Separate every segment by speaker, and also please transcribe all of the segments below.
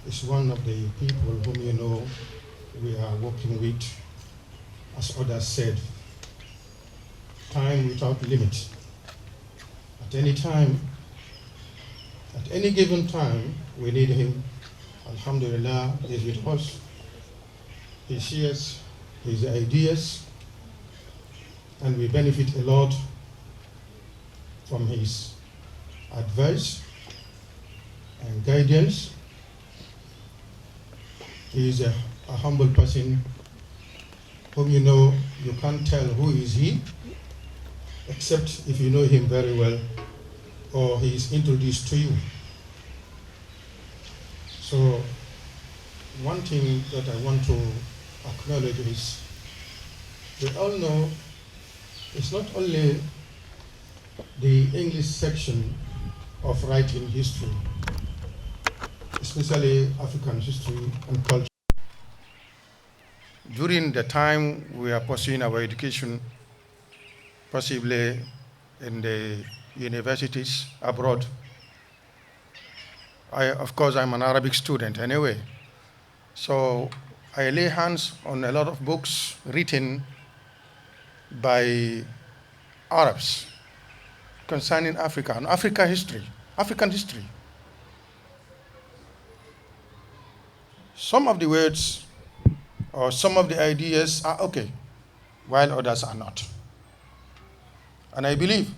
Speaker 1: is one of the people whom you know we are working with, as others said, time without limit. At any time, at any given time, we need him. Alhamdulillah, he is with us. He shares his ideas, and we benefit a lot from his advice and guidance. He is a humble person whom you know you can't tell who is he, except if you know him very well or he is introduced to you. So one thing that I want to acknowledge is we all know it's not only the English section of writing history, especially African history and culture. During the time we are pursuing our education, possibly in the universities abroad, of course, I'm an Arabic student anyway, so I lay hands on a lot of books written by Arabs concerning Africa and African history. Some of the words or some of the ideas are okay, while others are not. And I believe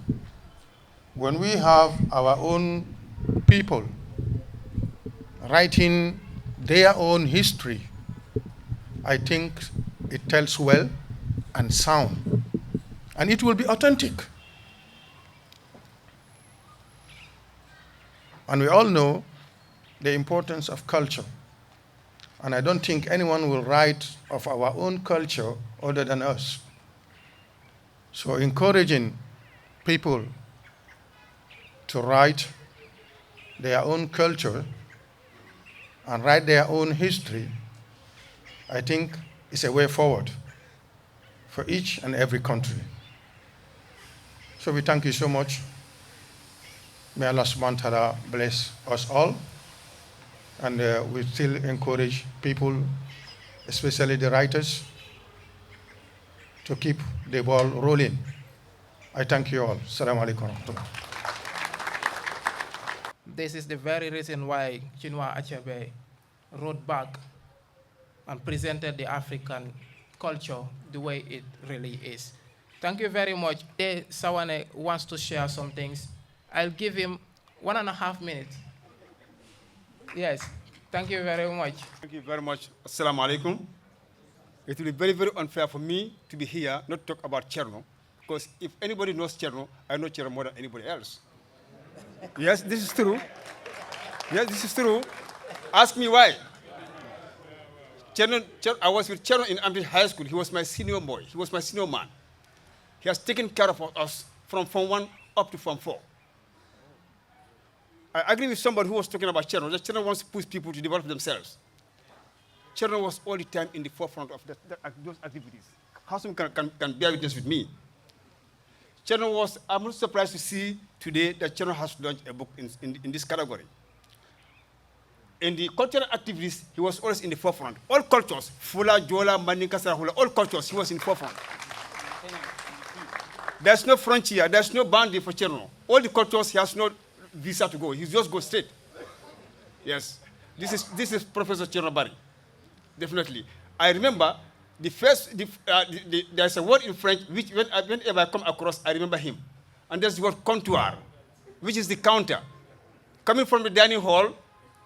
Speaker 1: when we have our own people writing their own history, I think it tells well and sound, and it will be authentic. And we all know the importance of culture. And I don't think anyone will write of our own culture other than us. So encouraging people to write their own culture and write their own history, I think is a way forward for each and every country. So we thank you so much. May Allah subhanahu wa ta'ala bless us all. And we still encourage people, especially the writers, to keep the ball rolling. I thank you all. Assalamu alaikum.
Speaker 2: This is the very reason why Chinua Achebe wrote back and presented the African culture the way it really is. Thank you very much. Sawane wants to share some things. I'll give him 1.5 minutes. Yes, thank you very much.
Speaker 3: Thank you very much. Assalamu alaikum. It will be very, very unfair for me to be here, not talk about Cherno, because if anybody knows Cherno, I know Cherno more than anybody else. Yes, this is true. Yes, this is true. Ask me why. I was with Cherno in Amrit High School. He was my senior boy. He was my senior man. He has taken care of us from Form 1 up to Form 4. I agree with somebody who was talking about Cherno, that Cherno wants to push people to develop themselves. Cherno was all the time in the forefront of those activities. How someone can bear witness with me? Cherno was, I'm not surprised to see today that Cherno has launched a book in this category. In the cultural activities, he was always in the forefront. All cultures, Fula, Jola, Mandinka, Sarahula, all cultures, he was in the forefront. There's no frontier, there's no boundary for Cherno. All the cultures, he has no visa to go. He just goes straight. Yes. This is Professor Cherno Bari. Definitely. I remember there's a word in French which whenever I come across, I remember him. And there's the word comptoir, which is the counter. Coming from the dining hall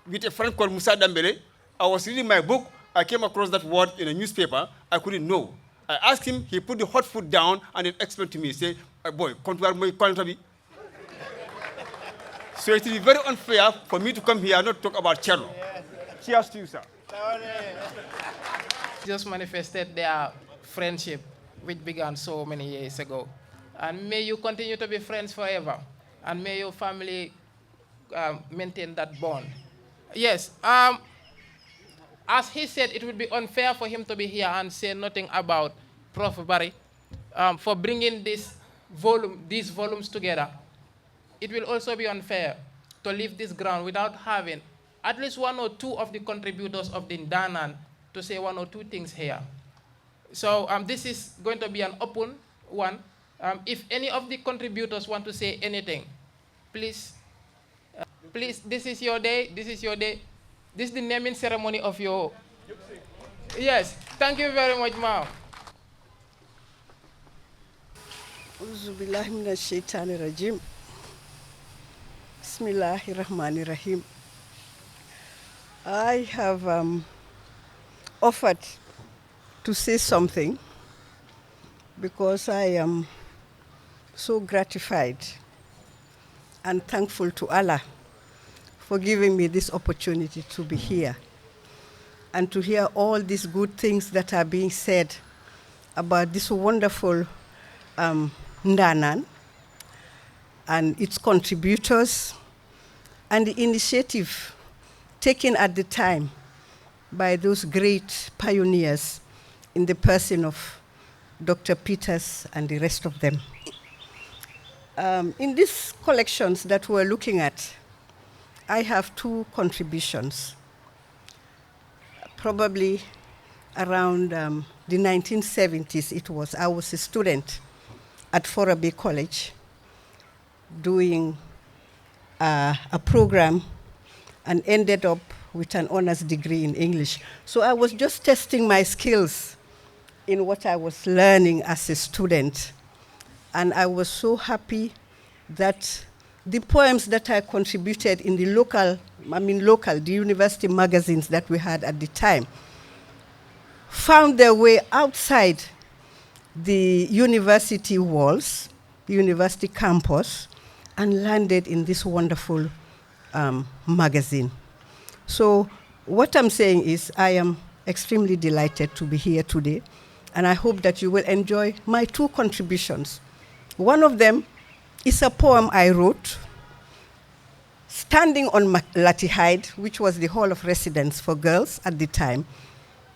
Speaker 3: with a friend called Musa Dambele, I was reading my book. I came across that word in a newspaper. I couldn't know. I asked him, he put the hot food down and then explained to me, say, boy, comptoir, comptoir. So it will be very unfair for me to come here and not talk about Cherno. Cheers to you, sir.
Speaker 2: Just manifested their friendship, which began so many years ago. And may you continue to be friends forever. And may your family maintain that bond. Yes, as he said, it would be unfair for him to be here and say nothing about Prof. Barry for bringing these volumes together. It will also be unfair to leave this ground without having at least one or two of the contributors of the Ndaanan to say one or two things here. So this is going to be an open one. If any of the contributors want to say anything, please, please, this is your day, this is your day. This is the naming ceremony of your... Yes, thank you very much, ma'am.
Speaker 4: Bismillahirrahmanirrahim. Bismillahirrahmanirrahim. I have offered to say something because I am so gratified and thankful to Allah for giving me this opportunity to be here and to hear all these good things that are being said about this wonderful Ndaanan and its contributors and the initiative taken at the time by those great pioneers in the person of Dr. Peters and the rest of them. In these collections that we're looking at, I have two contributions. Probably around the 1970s I was a student at Fulbe College doing a program and ended up with an honors degree in English. So I was just testing my skills in what I was learning as a student. And I was so happy that the poems that I contributed in the the university magazines that we had at the time, found their way outside the university walls, the university campus, and landed in this wonderful magazine. So what I'm saying is I am extremely delighted to be here today, and I hope that you will enjoy my two contributions. One of them is a poem I wrote standing on Latihide, which was the hall of residence for girls at the time,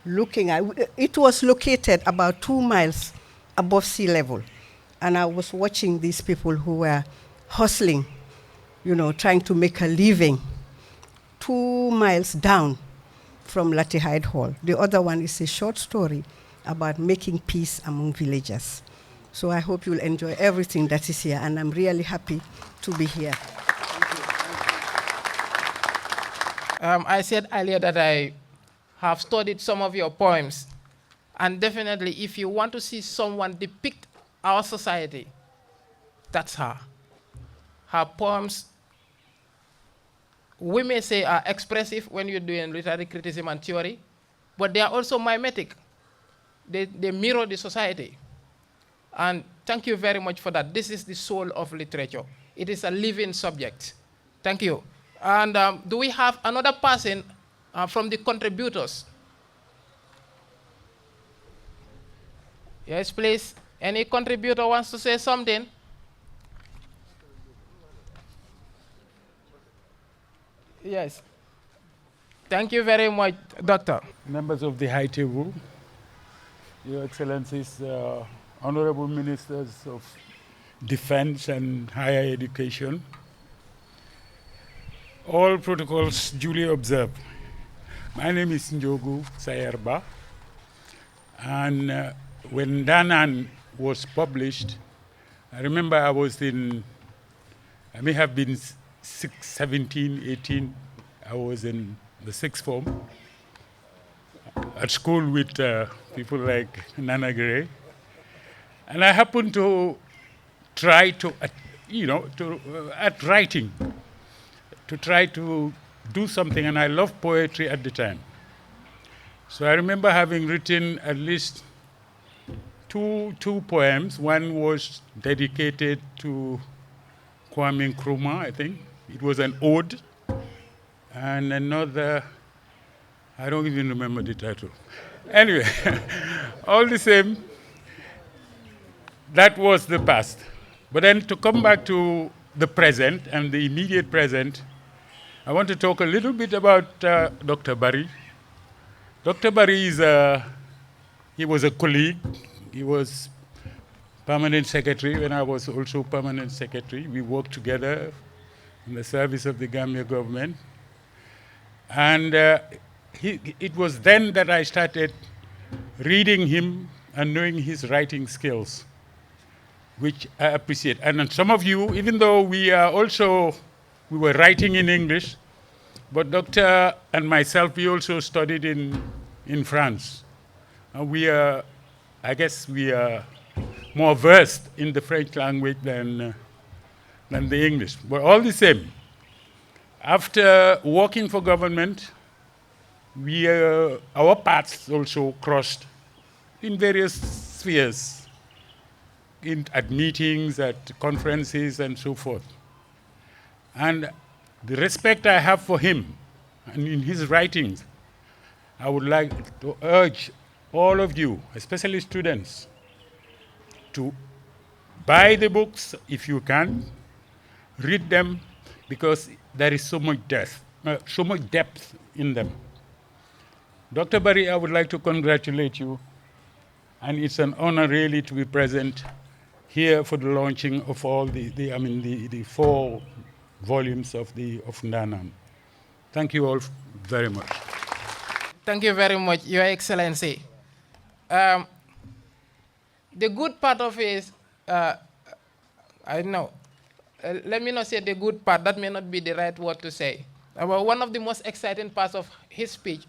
Speaker 4: looking at, it was located about 2 miles above sea level. And I was watching these people who were hustling, trying to make a living 2 miles down from Latihide Hall. The other one is a short story about making peace among villagers. So I hope you'll enjoy everything that is here, and I'm really happy to be here.
Speaker 2: I said earlier that I have studied some of your poems, and definitely if you want to see someone depict our society, that's her. Her poems, we may say, are expressive when you're doing literary criticism and theory, but they are also mimetic. They mirror the society. And thank you very much for that. This is the soul of literature. It is a living subject. Thank you. And do we have another person from the contributors? Yes, please. Any contributor wants to say something? Yes. Thank you very much, Doctor.
Speaker 5: Members of the High Table, Your Excellencies, Honorable Ministers of Defense and Higher Education, all protocols duly observed. My name is Njogu Sayerba, and when Ndaanan was published, I remember I may have been 17, 18. I was in the 6th form at school with people like Nana Gray. And I happened to try to, at writing, to try to do something, and I loved poetry at the time. So I remember having written at least two poems. One was dedicated to Kwame Nkrumah, I think. It was an ode. And another, I don't even remember the title. Anyway, all the same, that was the past. But then to come back to the present and the immediate present, I want to talk a little bit about Dr. Barry. Dr. Barry he was a colleague. He was permanent secretary when I was also permanent secretary. We worked together in the service of the Gambia government. And it was then that I started reading him and knowing his writing skills, which I appreciate. And some of you, even though we were writing in English, but Doctor and myself, we also studied in France. I guess we are more versed in the French language than the English. But all the same, after working for government, our paths also crossed in various spheres, at meetings, at conferences, and so forth. And the respect I have for him and in his writings, I would like to urge all of you, especially students, to buy the books if you can, read them, because there is so much depth in them. Dr. Barry, I would like to congratulate you, and it's an honor really to be present here for the launching of all the 4 volumes of Ndaanan. Thank you all very much.
Speaker 2: Thank you very much, Your Excellency. The good part of it is, I know, let me not say the good part, that may not be the right word to say. But one of the most exciting parts of his speech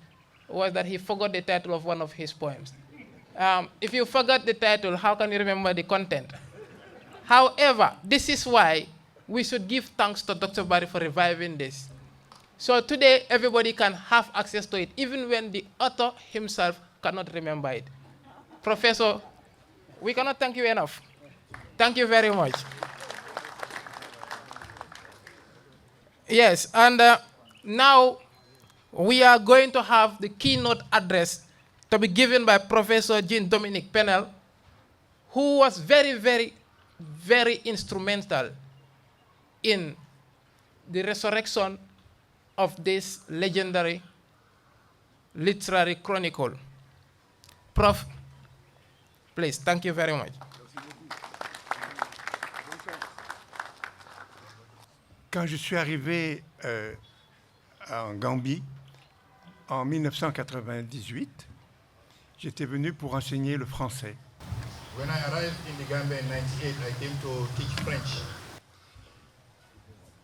Speaker 2: was that he forgot the title of one of his poems. If you forgot the title, how can you remember the content? However, this is why we should give thanks to Dr. Barry for reviving this. So today, everybody can have access to it, even when the author himself cannot remember it. Professor, we cannot thank you enough. Thank you very much. Yes, and now we are going to have the keynote address to be given by Professor Jean-Dominique Pennell, who was very, very, very instrumental in the resurrection of this legendary literary chronicle. Prof, please, thank you very much.
Speaker 6: Quand je suis arrivé en Gambie en 1998, j'étais venu pour enseigner le français.
Speaker 1: When I arrived in the Gambia in 98, I came to teach French.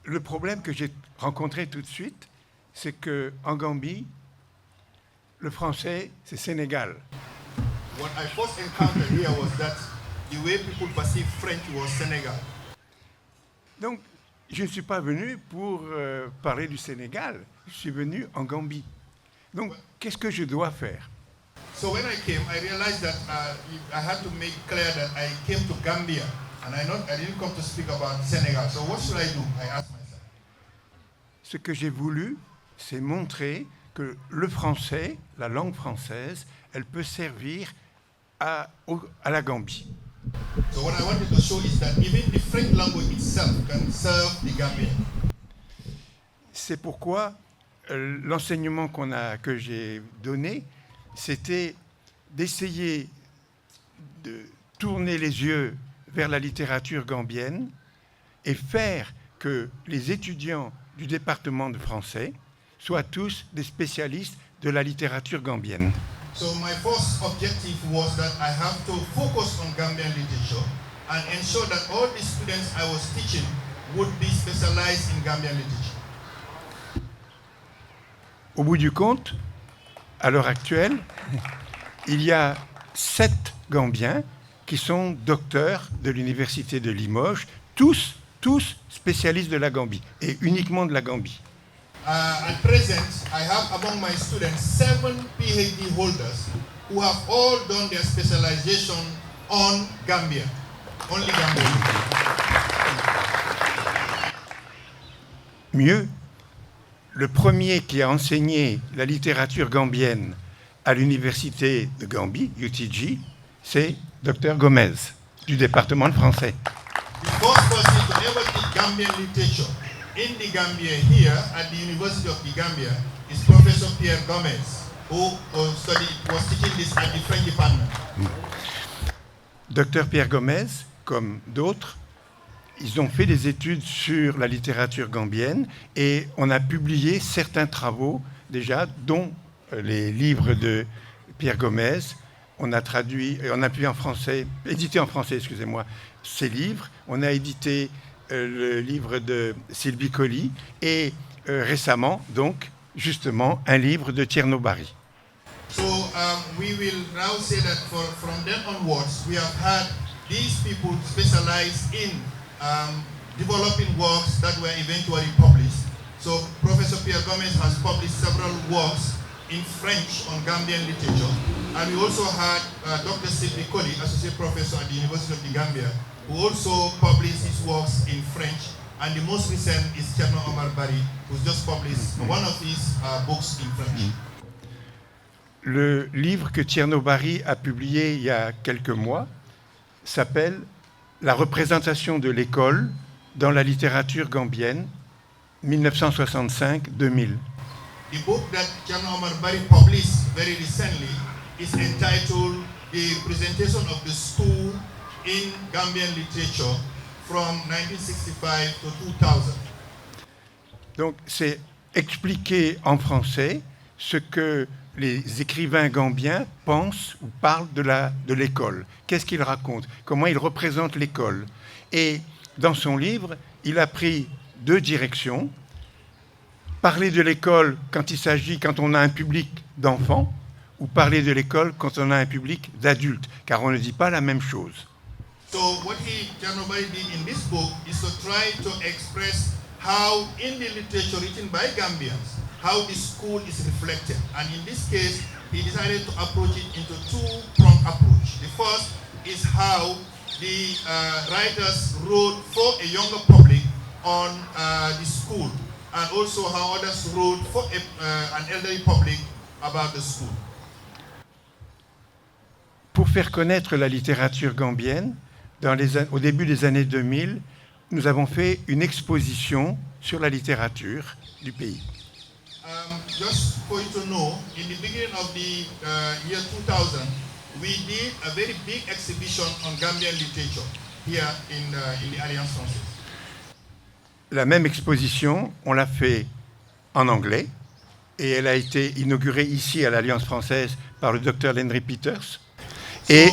Speaker 6: Le problème que j'ai rencontré tout de suite, c'est qu'en Gambie, le français, c'est Sénégal.
Speaker 1: What I first encountered here was that the way people perceive French was Senegal.
Speaker 6: Donc, je ne suis pas venu pour parler du Sénégal, je suis venu en Gambie. Donc, qu'est-ce que je dois faire?
Speaker 1: So when I came, I realized that I had to make clear that I came to Gambia, and I didn't come to speak about Senegal. So what should I do? I asked myself.
Speaker 6: Ce que j'ai voulu, c'est montrer que le français, la langue française, elle peut servir à la Gambie.
Speaker 1: So what I wanted to show is that even the French language itself can serve the Gambia.
Speaker 6: C'est pourquoi l'enseignement que j'ai donné, c'était d'essayer de tourner les yeux vers la littérature gambienne et faire que les étudiants du département de français soient tous des spécialistes de la littérature gambienne.
Speaker 1: So my first objective was that I have to focus on Gambian literature and ensure that all the students I was teaching would be specialized in Gambian literature.
Speaker 6: Au bout du compte, à l'heure actuelle, il y a 7 Gambiens qui sont docteurs de l'université de Limoges, tous spécialistes de la Gambie, et uniquement de la Gambie.
Speaker 1: At present, I have among my students 7 PhD holders who have all done their specialization on Gambia, only Gambia.
Speaker 6: Mieux, le premier qui a enseigné la littérature gambienne à l'université de Gambie, UTG, c'est Dr Gomez, du département de français.
Speaker 1: The first person to ever teach Gambian literature in the Gambia here at the University of the Gambia is Professor Pierre Gomez, who was teaching this at the French department.
Speaker 6: Dr Pierre Gomez, comme d'autres, ils ont fait des études sur la littérature gambienne et on a publié certains travaux déjà, dont les livres de Pierre Gomez. On a traduit, on a pu en français, édité en français, excusez-moi, ces livres. On a édité le livre de Sylvie Colli et récemment, donc, justement, un livre de Cherno.
Speaker 7: So we will now say that from then onwards, we have had these people specialized in developing works that were eventually published. So Professor Pierre Gomez has published several works in French on Gambian literature. And we also had Dr. Sylvie Colli, Associate Professor at the University of the Gambia, who also published his works in French. And the most recent is Cherno Omar, who's just published one of his books in French.
Speaker 6: Le livre que Cherno a publié il y a quelques mois s'appelle « La représentation de l'école dans la littérature gambienne, 1965-2000 ».
Speaker 7: The book that Cherno Omar published very recently is entitled The Presentation of the School in Gambian Literature from 1965 to 2000.
Speaker 6: Donc c'est expliquer en français ce que les écrivains gambiens pensent ou parlent de l'école. Qu'est-ce qu'ils racontent? Comment ils représentent l'école? Et dans son livre, il a pris deux directions. Parler de l'école quand on a un public d'enfants, ou parler de l'école quand on a un public d'adultes, car on ne dit pas la même chose.
Speaker 7: So what Cherno did in this book is to try to express how in the literature written by Gambians, how the school is reflected. And in this case, he decided to approach it into two-pronged approach. The first is how the writers wrote for a younger public on the school, and also how others wrote for an elderly public about the school.
Speaker 6: Pour faire connaître la littérature gambienne, au début des années 2000, nous avons fait une exposition sur la littérature du pays.
Speaker 7: Just for you to know, in the beginning of the year 2000, we did a very big exhibition on Gambian literature here in the Alliance Française.
Speaker 6: La même exposition, on l'a fait en anglais, et elle a été inaugurée ici à l'Alliance Française par le Dr. Henry Peters.
Speaker 7: Et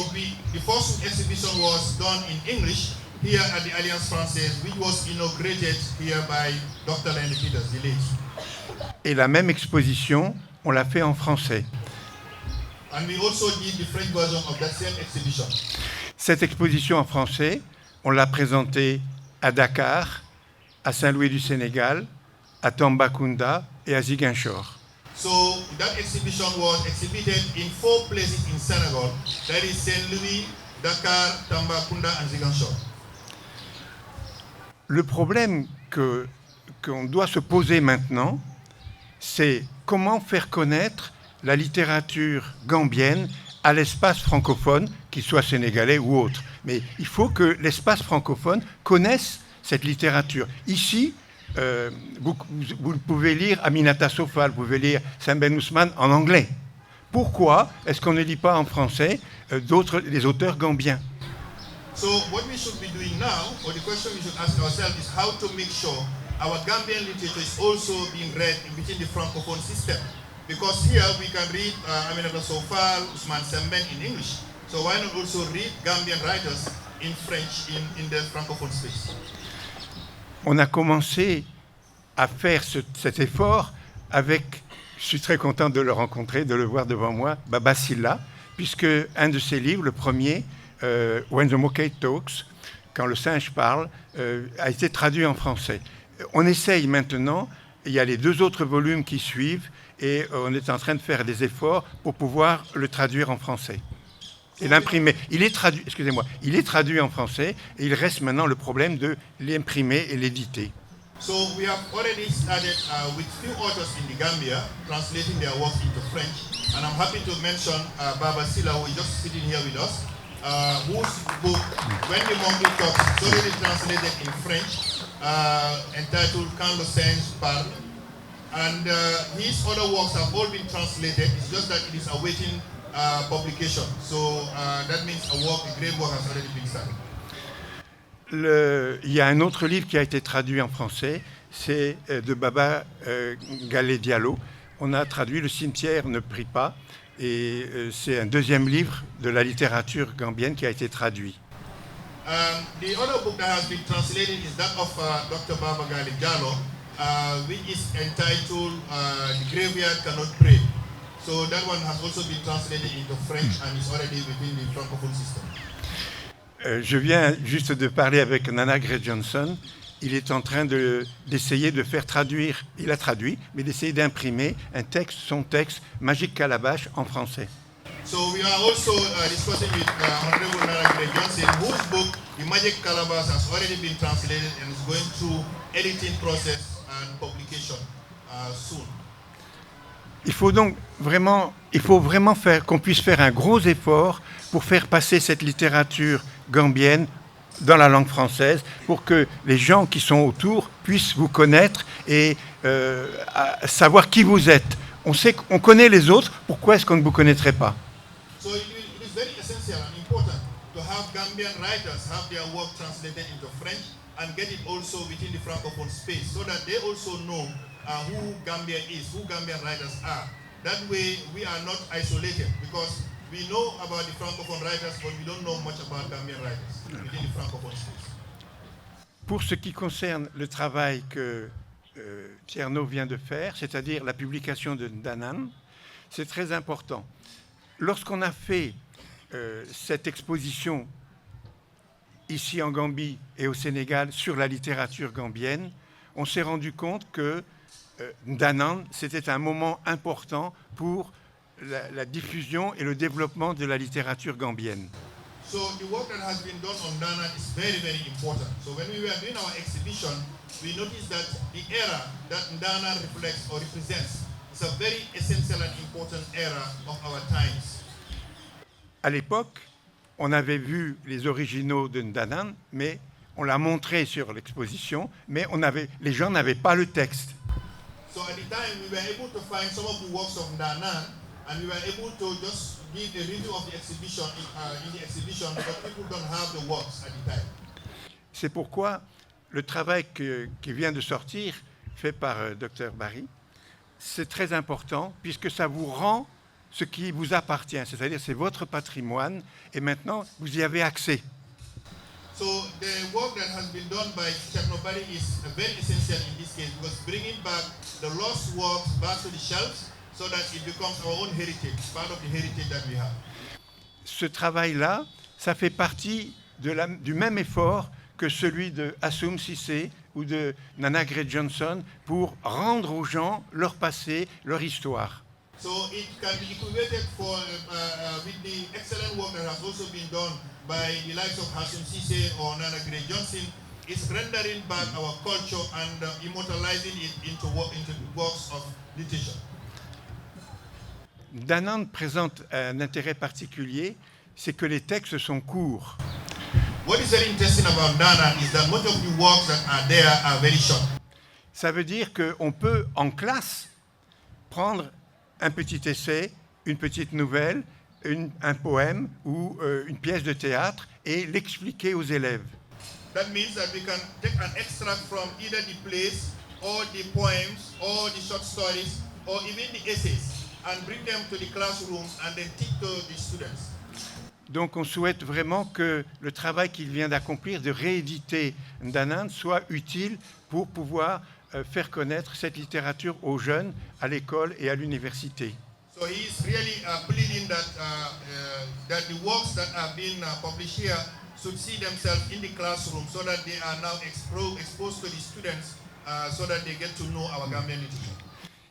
Speaker 7: the first exhibition was done in English here at the Alliance Française, which was inaugurated here by Dr. Henry Peters, the late.
Speaker 6: Et la même exposition, on l'a fait en français.
Speaker 7: And we also did the French version of that same exhibition.
Speaker 6: Cette exposition en français, on l'a présentée à Dakar, à Saint-Louis du Sénégal, à Tambacounda et à Ziguinchor.
Speaker 7: So that exhibition was exhibited in 4 places in Senegal, that is Saint Louis, Dakar, Tambacounda and Ziguinchor.
Speaker 6: Le problème qu'on doit se poser maintenant, c'est comment faire connaître la littérature gambienne à l'espace francophone, qu'il soit sénégalais ou autre. Mais il faut que l'espace francophone connaisse cette littérature. Ici, vous pouvez lire Aminata Sofal, vous pouvez lire Saint-Ben Ousmane en anglais. Pourquoi est-ce qu'on ne lit pas en français les auteurs gambiens?
Speaker 7: So what we should be doing now, or the question we should ask ourselves, is how to make sure our Gambian literature is also being read within the francophone system. Because here we can read Aminata Sofal, Ousmane Sembène in English. So why not also read Gambian writers in French in the francophone space?
Speaker 6: On a commencé à faire cet effort avec, je suis très content de le rencontrer, de le voir devant moi, Baba Silla, puisque un de ses livres, le premier, When the Monkey Talks, quand le singe parle, a été traduit en français. On essaye maintenant, il y a les 2 autres volumes qui suivent, et on est en train de faire des efforts pour pouvoir le traduire en français. Et l'imprimer. Il est traduit en français, et il reste maintenant le problème de l'imprimer et l'éditer.
Speaker 7: So we have already started with few authors in the Gambia translating their works into French, and I'm happy to mention Baba Silla, who is just sitting here with us, whose book, When the Monkey Talks, is already translated in French, entitled Quand le singe parle. And his other works have all been translated, it's just that it is awaiting publication. So that means a great work has already been started.
Speaker 6: Il y a un autre livre qui a été traduit en français, c'est de Baba Galé Diallo, on a traduit Le cimetière ne prie pas, et c'est un deuxième livre de la littérature gambienne qui a été traduit.
Speaker 7: The other book that has been translated is that of Dr. Babagali Diallo, which is entitled The Graveyard Cannot Pray. So that one has also been translated into French and is already within the Francophone system.
Speaker 6: Je viens juste de parler avec Nana Gray Johnson. Il est en train d'essayer de faire traduire, il a traduit, mais d'essayer d'imprimer son texte, Magique Calabash, en français.
Speaker 7: So we are also discussing with Honorable Nana Gray Johnson, whose book, The Magic Calabash, has already been translated and is going through editing process and publication soon.
Speaker 6: Il faut vraiment qu'on puisse faire un gros effort pour faire passer cette littérature gambienne dans la langue française, pour que les gens qui sont autour puissent vous connaître et savoir qui vous êtes. On connaît les autres, pourquoi est-ce qu'on ne vous connaîtrait pas?
Speaker 7: So it is very essential and important to have Gambian writers have their work translated into French and get it also within the Francophone space so that they also know who Gambia is, who Gambian writers are. That way we are not isolated, because we know about the Francophone writers, but we don't know much about Gambian writers within the Francophone space.
Speaker 6: Pour ce qui concerne le travail que Cherno vient de faire, c'est-à-dire la publication de Ndaanan, c'est très important. Lorsqu'on a fait cette exposition ici en Gambie et au Sénégal sur la littérature gambienne, on s'est rendu compte que Ndaanan, c'était un moment important pour la diffusion et le développement de la littérature gambienne.
Speaker 7: So the work that has been done on Ndaanan is very, very important. So when we were doing our exhibition, we noticed that the era that Ndaanan reflects or represents is a very essential and important era of our times.
Speaker 6: À l'époque, on avait vu les originaux de Ndaanan, mais on l'a montré sur l'exposition, mais les gens n'avaient pas le texte.
Speaker 7: So at the time, we were able to find some of the works of Ndaanan, and we were able to just give a review of the exhibition in the exhibition, but people don't have the works at the time.
Speaker 6: C'est pourquoi le travail qui vient de sortir, fait par Dr Barry, c'est très important, puisque ça vous rend ce qui vous appartient, c'est-à-dire c'est votre patrimoine, et maintenant vous y avez accès.
Speaker 7: So the work that has been done by Cherno is very essential in this case, because bringing back the lost works back to the shelves so that it becomes our own heritage, part of the heritage that we have.
Speaker 6: Ce travail-là, ça fait partie du même effort que celui de Assoum Cissé ou de Nana Gray Johnson pour rendre aux gens leur passé, leur histoire.
Speaker 7: So it can be equated with the excellent work that has also been done by the likes of Assoum Cissé or Nana Gray Johnson. It's rendering back our culture and immortalizing it into works of literature.
Speaker 6: Ndaanan présente un intérêt particulier, c'est que les textes sont courts.
Speaker 7: What is very interesting about Ndaanan is that most of the works that are there are very short.
Speaker 6: Ça veut dire qu'on peut, en classe, prendre un petit essai, une petite nouvelle, un poème ou une pièce de théâtre et l'expliquer aux élèves.
Speaker 7: That means that we can take an extract from either the plays or the poems or the short stories or even the essays and bring them to the classroom and then teach to the students.
Speaker 6: Donc on souhaite vraiment que le travail qu'il vient d'accomplir de rééditer Ndaanan soit utile pour pouvoir faire connaître cette littérature aux jeunes à l'école et à l'université.
Speaker 7: So he is really pleading that the works that are being published here should see themselves in the classroom so that they are now exposed to the students so that they get to know our Gambian literature.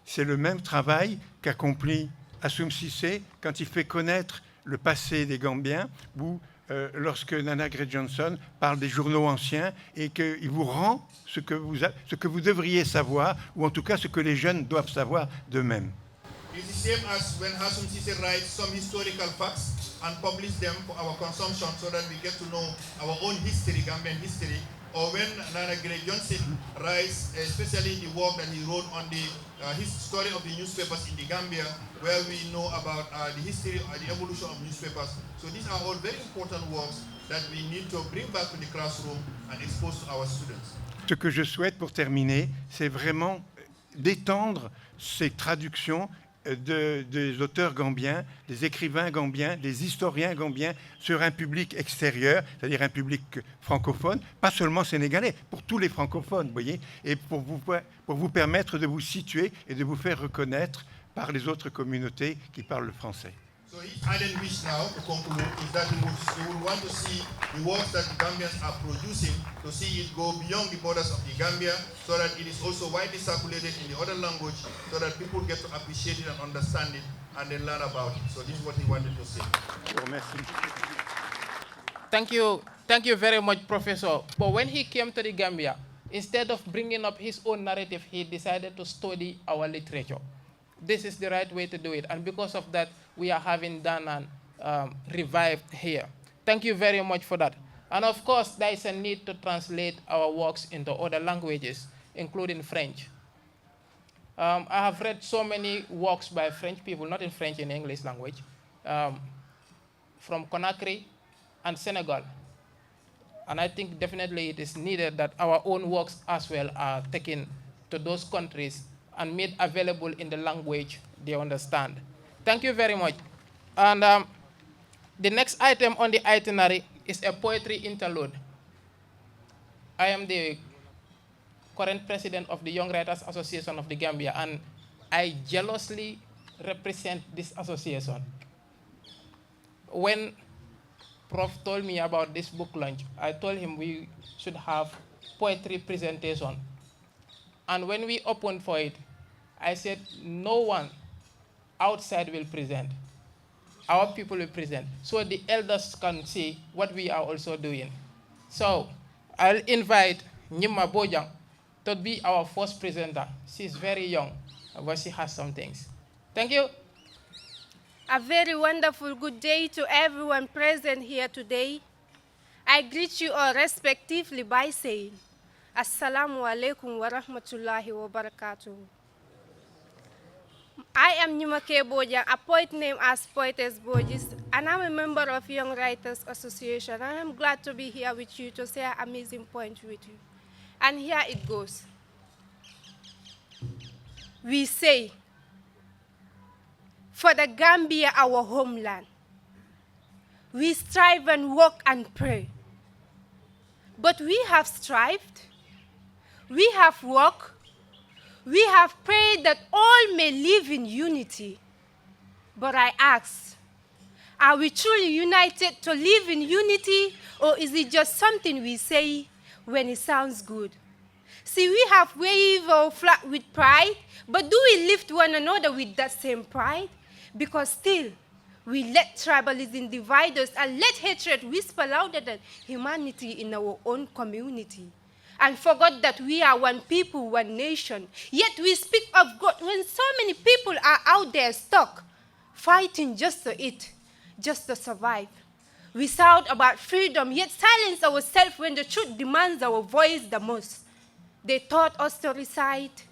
Speaker 6: C'est le même travail qu'accomplit Assoum Cissé quand il fait connaître le passé des Gambiens, ou lorsque Nana Gray Johnson parle des journaux anciens et qu'il vous rend ce que vous devriez savoir, ou en tout cas ce que les jeunes doivent savoir d'eux-mêmes.
Speaker 7: It's the same as when Assoum Cissé writes some historical facts and publish them for our consumption so that we get to know our own history, Gambian history. Or when Nana Gray Johnson writes, especially the work that he wrote on the history of the newspapers in the Gambia, where we know about the history or the evolution of newspapers. So these are all very important works that we need to bring back to the classroom and expose to our students.
Speaker 6: Ce que je souhaite pour terminer, c'est vraiment d'étendre ces traductions des auteurs gambiens, des écrivains gambiens, des historiens gambiens sur un public extérieur, c'est-à-dire un public francophone, pas seulement sénégalais, pour tous les francophones, vous voyez, et pour vous permettre de vous situer et de vous faire reconnaître par les autres communautés qui parlent le français.
Speaker 7: So his ardent wish now to conclude is that he would want to see the works that the Gambians are producing, to see it go beyond the borders of the Gambia, so that it is also widely circulated in the other language, so that people get to appreciate it and understand it, and then learn about it. So this is what he wanted to say.
Speaker 2: Thank you very much, Professor. But when he came to the Gambia, instead of bringing up his own narrative, he decided to study our literature. This is the right way to do it. And because of that, we are having Ndaanan revived here. Thank you very much for that. And of course, there is a need to translate our works into other languages, including French. I have read so many works by French people, not in French, in English language, from Conakry and Senegal. And I think definitely it is needed that our own works as well are taken to those countries and made available in the language they understand. Thank you very much. And the next item on the itinerary is a poetry interlude. I am the current president of the Young Writers Association of the Gambia, and I jealously represent this association. When Prof told me about this book launch, I told him we should have poetry presentation. And when we opened for it, I said, no one outside will present. Our people will present. So the elders can see what we are also doing. So I'll invite Nyima Bojang to be our first presenter. She's very young, but she has some things. Thank you.
Speaker 8: A very wonderful good day to everyone present here today. I greet you all respectively by saying, Assalamu alaikum wa rahmatullahi wa barakatuh. I am Nyumake Bojang, a poet named as Poetess Bojis, and I'm a member of Young Writers Association, and I'm glad to be here with you to share an amazing point with you. And here it goes. We say, for the Gambia, our homeland, we strive and work and pray. But we have strived, we have worked, we have prayed that all may live in unity. But I ask, are we truly united to live in unity, or is it just something we say when it sounds good? See, we have waved our flag with pride, but do we lift one another with that same pride? Because still, we let tribalism divide us and let hatred whisper louder than humanity in our own community. And forgot that we are one people, one nation. Yet we speak of God when so many people are out there stuck, fighting just to eat, just to survive. We shout about freedom, yet silence ourselves when the truth demands our voice the most. They taught us to recite,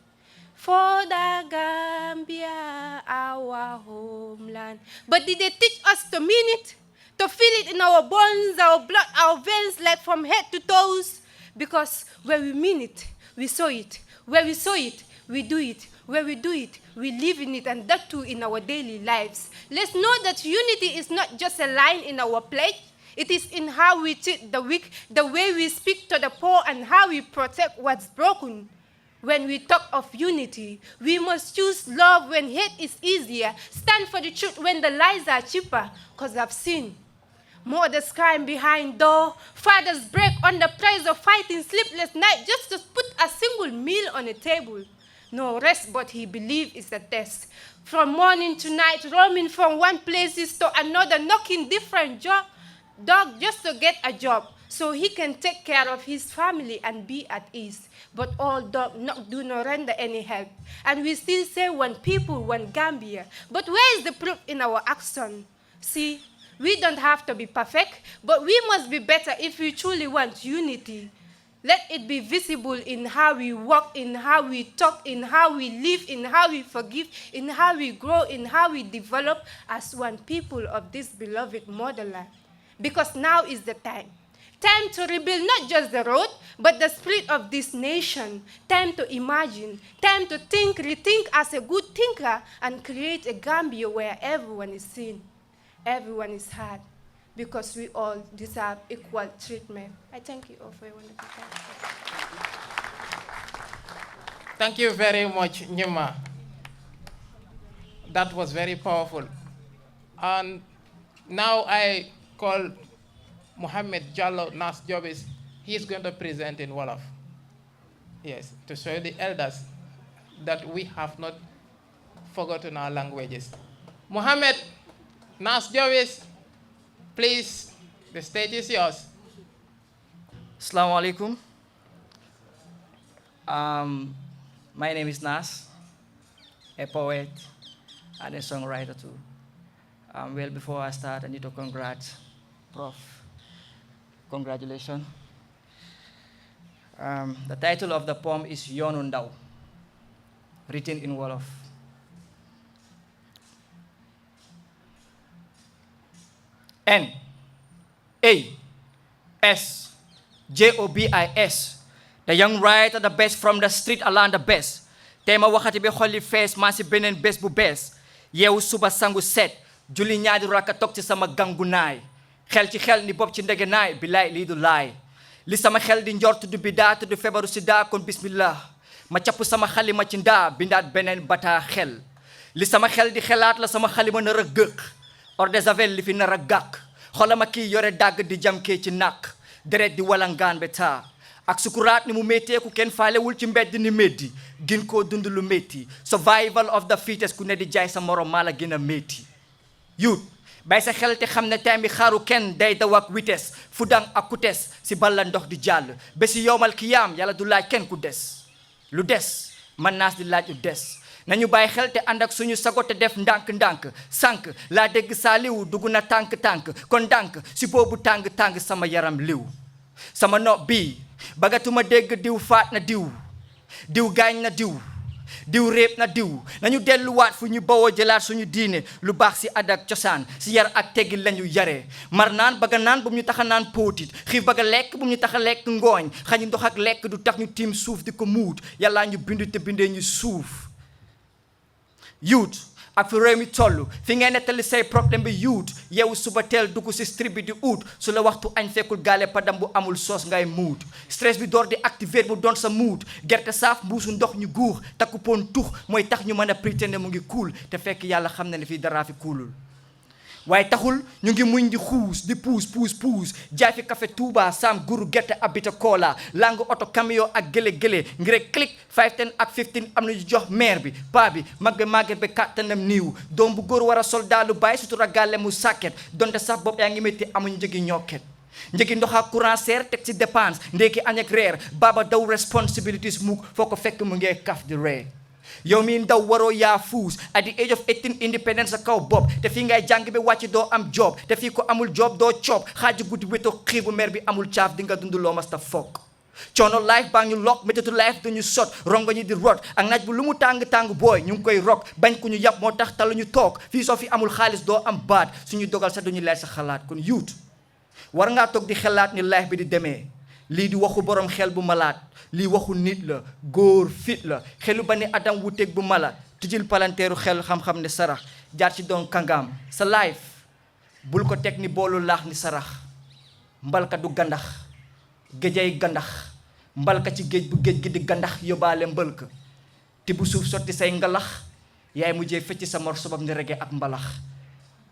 Speaker 8: for the Gambia, our homeland. But did they teach us to mean it? To feel it in our bones, our blood, our veins, like from head to toes? Because where we mean it, we saw it. Where we saw it, we do it. Where we do it, we live in it, and that too in our daily lives. Let's know that unity is not just a line in our pledge. It is in how we treat the weak, the way we speak to the poor, and how we protect what's broken. When we talk of unity, we must choose love when hate is easier, stand for the truth when the lies are cheaper, because I've seen mothers crying behind door, fathers break under pressure of fighting sleepless night just to put a single meal on the table. No rest but he believes is a test. From morning to night, roaming from one place to another, knocking different dog just to get a job, so he can take care of his family and be at ease. But all dog do not render any help. And we still say one people, one Gambia. But where is the proof in our action? See, we don't have to be perfect, but we must be better if we truly want unity. Let it be visible in how we walk, in how we talk, in how we live, in how we forgive, in how we grow, in how we develop as one people of this beloved motherland. Because now is the time. Time to rebuild not just the road, but the spirit of this nation. Time to imagine. Time to think, rethink as a good thinker, and create a Gambia where everyone is seen, everyone is heard, because we all deserve equal treatment. I thank you all for your wonderful time.
Speaker 2: Thank you very much, Nyima. That was very powerful. And now I call Mohammed Jallo Nas Jobis. He is going to present in Wolof. Yes, to show the elders that we have not forgotten our languages. Mohammed Nas Jobis, please, the stage is yours.
Speaker 9: Assalamu alaikum. My name is Nas, a poet and a songwriter too. Well, before I start, I need to congratulate Prof. Congratulations. The title of the poem is Yoonu Ndaw, written in Wolof. N-A-S-J-O-B-I-S. The young writer, the best from the street, alaan the best. Tema waxati bi xolli fees maa si beneen bés bu bees. Yeewu suba sangu set. Julli ñaari rakka toog ci sama gangu naay. Xel ci xel ni bopp ci ndege naay. Bilaay lii du laay. Li sama xel di njort du bidaa te du feebaru sida kon bismillah. Ma capp sama xalima ci ndaa bindaat beneen bataa xel. Li sama xel di xelaat la sama xalima nar a gëq. Or de javel li fi nar a gàq. Xolama kii yore dàgg di jam kee ci nàq. Deret di walangaan be taa. Ak sukuraat ni mu métteeku kenn faalewul ci mbedd ni métti gin koo dund lu métti survival of the fittest ku ne di jaay sa morom maa la gën a métti youth bay sa xel te xam ne time bi xaaru kenn day daw ak vitesse fu dang ak ku tes si balla ndox di jàll ba si yowmal kiyaam yàlla du laaj kenn ku des lu des man naas di laaj lu des nañu bàyyi xel te ànd ak suñu sago te def ndànk-ndànk sànq laa dégg saa liw dugg na tànk-tànk kon ndànk si boobu tàng-tàng sama yaram liw sama nopp bii bagatuma dégg diw faat na diw diw gaañ na diw diw réep na diw nañu delluwaat fu ñu bawoo jëlaat suñu diine lu baax si àdd ak cosaan si yar ak teggi lañu yaree mar naan bëgg naan bu mu ñu tax a naan póotit xiif bëgg a lekk bu mu ñu tax a lekk ngooñ xañu ndox ak lekk du tax ñu tiim suuf di ko muut yàllaa ñu bindu te bindee ñu suuf youth ak fi réew mi toll fi ngay nettali say problème bi youth yow suba teel dugg si street bi di ut su la waxtu añ fekkul gaale padam bu amul soos ngay muut stress bi door di activer mu doon sa muut gerte saaf mbuusu ndox ñu guux takku poon tux mooy tax ñu mën a pretender mu ngi cool te fekk yàlla xam na ne fii daraa fi coolul waaye taxul ñu ngi muñ di xuus di puus jaay fi café Touba saam guru gerte abita kola langu oto camion ak gële ngir click 5 10 ak 15 am na ñu jox maire bi paa bi màgget bi kàttanam niiw doom bu góor war a soldaalu bàyyi sutura gàlle mu sàkket donte sax bopp yaa ngi métti amuñ njëgi ñokket njëgi ndox ak courant seer teg ci dépense ndéeki añ ak reer baaba daw responsibilities mukk foo ko fekk mu ngee kaf di ree yow mi ndaw waroo yaa fuus at the age of 18 independence sa kaw bopp te fii ngay jàng bi wàcc doo am job te fii ko amul job doo coob xaaju guddi wétoo xiibu mer bi amul caaf di nga dund loo masta foog coono life baa ñu lokk métatu life duñu sot rongo ñi di rot ak naaj bu lu mu tàng booy ñu ngi koy rok bañ ku ñu yàpp moo tax talu ñu toog fii soo fi amul xaalis doo am baat suñu dogal sax duñu leer sa xalaat kon youth war ngaa toog di xalaat ni life bi di demee lii di waxu borom xel bu malaat lii waxu nit la góor fit la xelu ba ni adam wuteeg bu mala tijjil palanteeru xel xam-xam ne sarax jaar ci doon kangaam sa life bul ko teg ni boolu laax ni sarax mbalka du gandax géejay gandax mbalka ci géej bu géej gi di gandax yóbbaale mbëlka te bu suuf sotti say ngalax yaay mujjee fecc sa mor sobam ni rege ak mbalax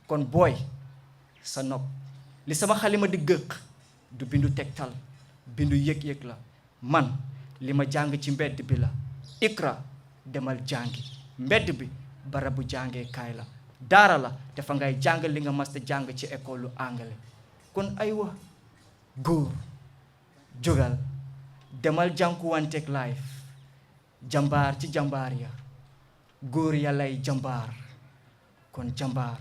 Speaker 9: kon booy sa nopp li sama xalima di gëq du bindu tegtal bindu yëg-yëg la man li ma jàng ci mbedd bi la ikra demal jàngi mbedd bi barabu jàngee kaay la daara la dafa ngay jàng li nga mas a jàng ci école lu anglais kon aywa góor jógal demal jànkuwanteeg life jambaar ci jambaar ya góor yàllay jambaar kon jambaar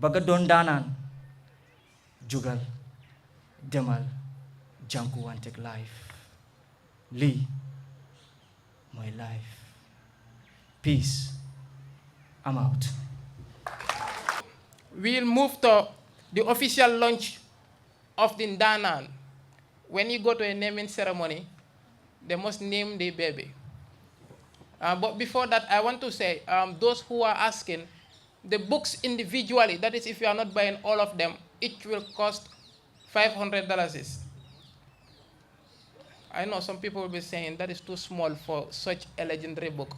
Speaker 9: bëgga doon daanaan jógal demal jànkuwanteeg life lii mooy life peace I'm out.
Speaker 2: We'll move to the official launch of the Ndaanan. when you go to a naming ceremony, they must name the baby. But before that, I want to say, those who are asking, the books individually, that is if you are not buying all of them, each will cost $500. I know some people will be saying that is too small for such a legendary book.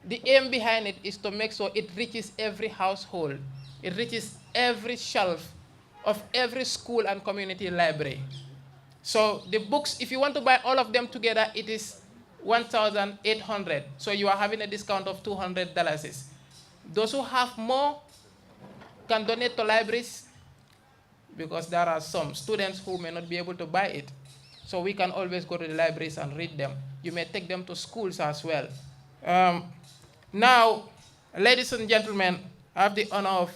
Speaker 2: The aim behind it is to make sure it reaches every household. It reaches every shelf of every school and community library. So the books, if you want to buy all of them together, it is $1,800. So you are having a discount of $200. Those who have more can donate to libraries, because there are some students who may not be able to buy it. So we can always go to the libraries and read them. You may take them to schools as well. Now, ladies and gentlemen, I have the honor of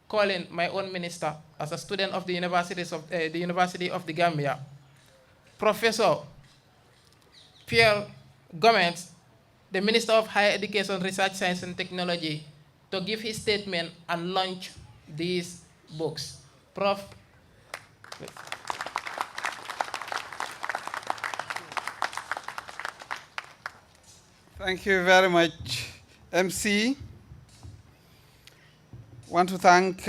Speaker 2: calling my own minister as a student of the University of the Gambia, Professor Pierre Gomez, the Minister of Higher Education, Research, Science and Technology, to give his statement and launch these books. Prof.
Speaker 10: Thank you very much, MC. I want to thank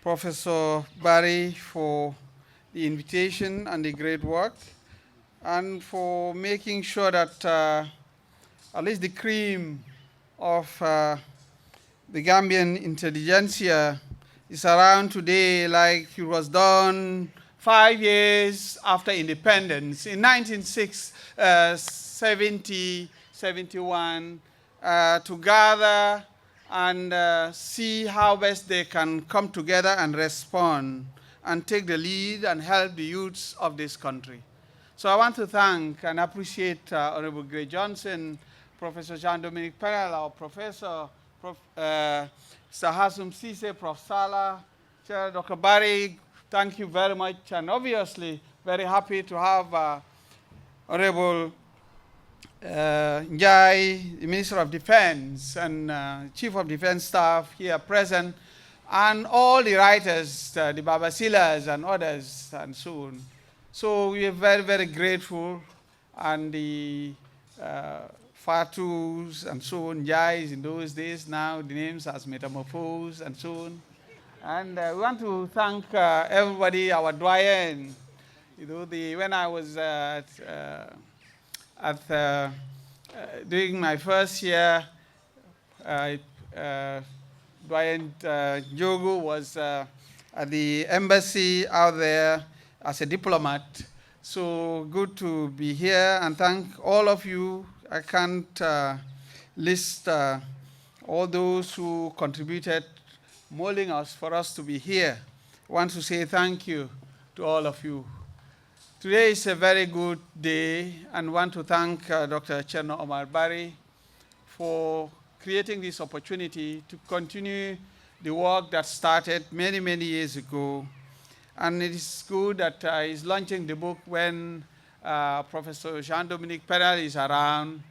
Speaker 10: Professor Barry for the invitation and the great work, and for making sure that at least the cream of the Gambian intelligentsia is around today like it was done 5 years after independence in 1970, 71, to gather and see how best they can come together and respond and take the lead and help the youths of this country. So I want to thank and appreciate Honorable Gray Johnson, Professor Jean-Dominique Perel, our professor, Sahasum Sise, Prof. Salah, Chair Dr. Barry. Thank you very much, and obviously very happy to have Honorable Njai, the Minister of Defense and Chief of Defense Staff here present, and all the writers, the Babasilas and others, and so on. So we are very, very grateful, and the Fatus and so on, Jais in those days, now the names has metamorphosed and so on. And we want to thank everybody, our doyen. You know, when I was during my first year, Doyen Jogo was at the embassy out there as a diplomat. So good to be here, and thank all of you. I can't list all those who contributed molding us for us to be here. I want to say thank you to all of you. Today is a very good day, and want to thank Dr. Cherno Omar Barry for creating this opportunity to continue the work that started many, many years ago. And it is good that he's launching the book when Professor Jean-Dominique Perel is around,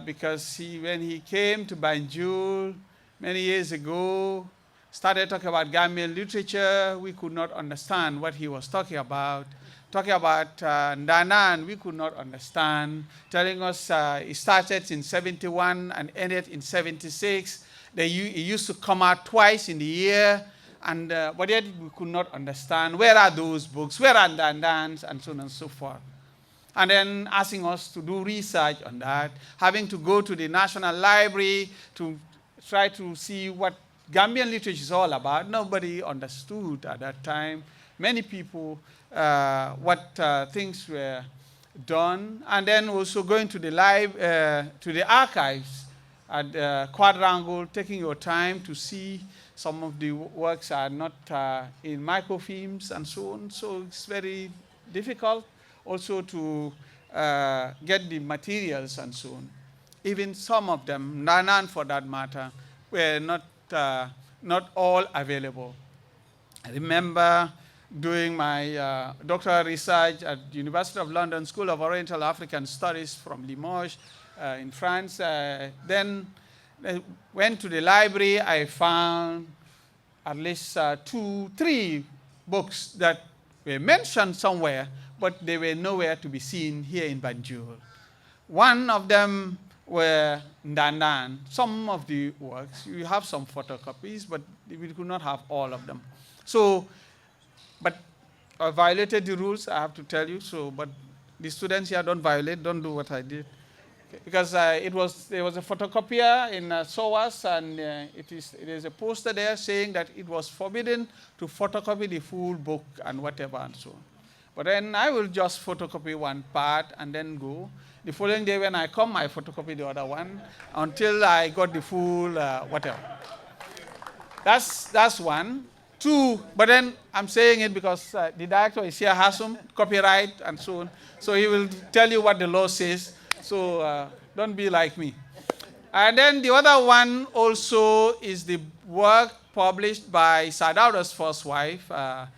Speaker 10: because when he came to Banjul many years ago, started talking about Gambian literature, we could not understand what he was talking about. Talking about Ndaanan, we could not understand. Telling us it started in 71 and ended in 76. It used to come out twice in the year, and but yet we could not understand. Where are those books? Where are Ndaanans? And so on and so forth. And then asking us to do research on that, having to go to the National Library to try to see what Gambian literature is all about. Nobody understood at that time. Many people, what things were done, and then also going to the archives at Quadrangle, taking your time to see some of the works are not in microfilms and so on. So it's very difficult also to get the materials and so on. Even some of them, Ndaanan for that matter, were not all available. I remember doing my doctoral research at the University of London School of Oriental African Studies from Limoges in France. Then I went to the library. I found at least 2, 3 books that were mentioned somewhere, but they were nowhere to be seen here in Banjul. One of them were Ndaanan. Some of the works, you have some photocopies, but we could not have all of them. So, but I violated the rules, I have to tell you, so, but the students here don't violate, don't do what I did. Because there was a photocopier in SOAS, and it is a poster there saying that it was forbidden to photocopy the full book and whatever and so on. But then I will just photocopy one part and then go. The following day when I come, I photocopy the other one until I got the full whatever. That's one. Two, but then I'm saying it because the director is here, has some copyright and so on. So he will tell you what the law says. So don't be like me. And then the other one also is the work published by Sadauda's first wife. That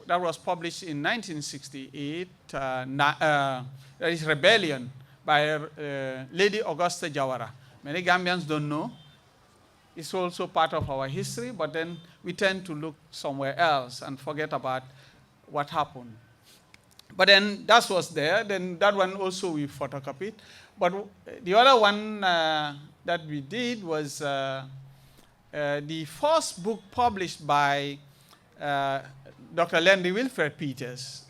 Speaker 10: was published in 1968. That is Rebellion by Lady Augusta Jawara. Many Gambians don't know. It's also part of our history, but then we tend to look somewhere else and forget about what happened. But then that was there. Then that one also we photocopied. But the other one that we did was the first book published by Dr. Landry Wilfred Peters.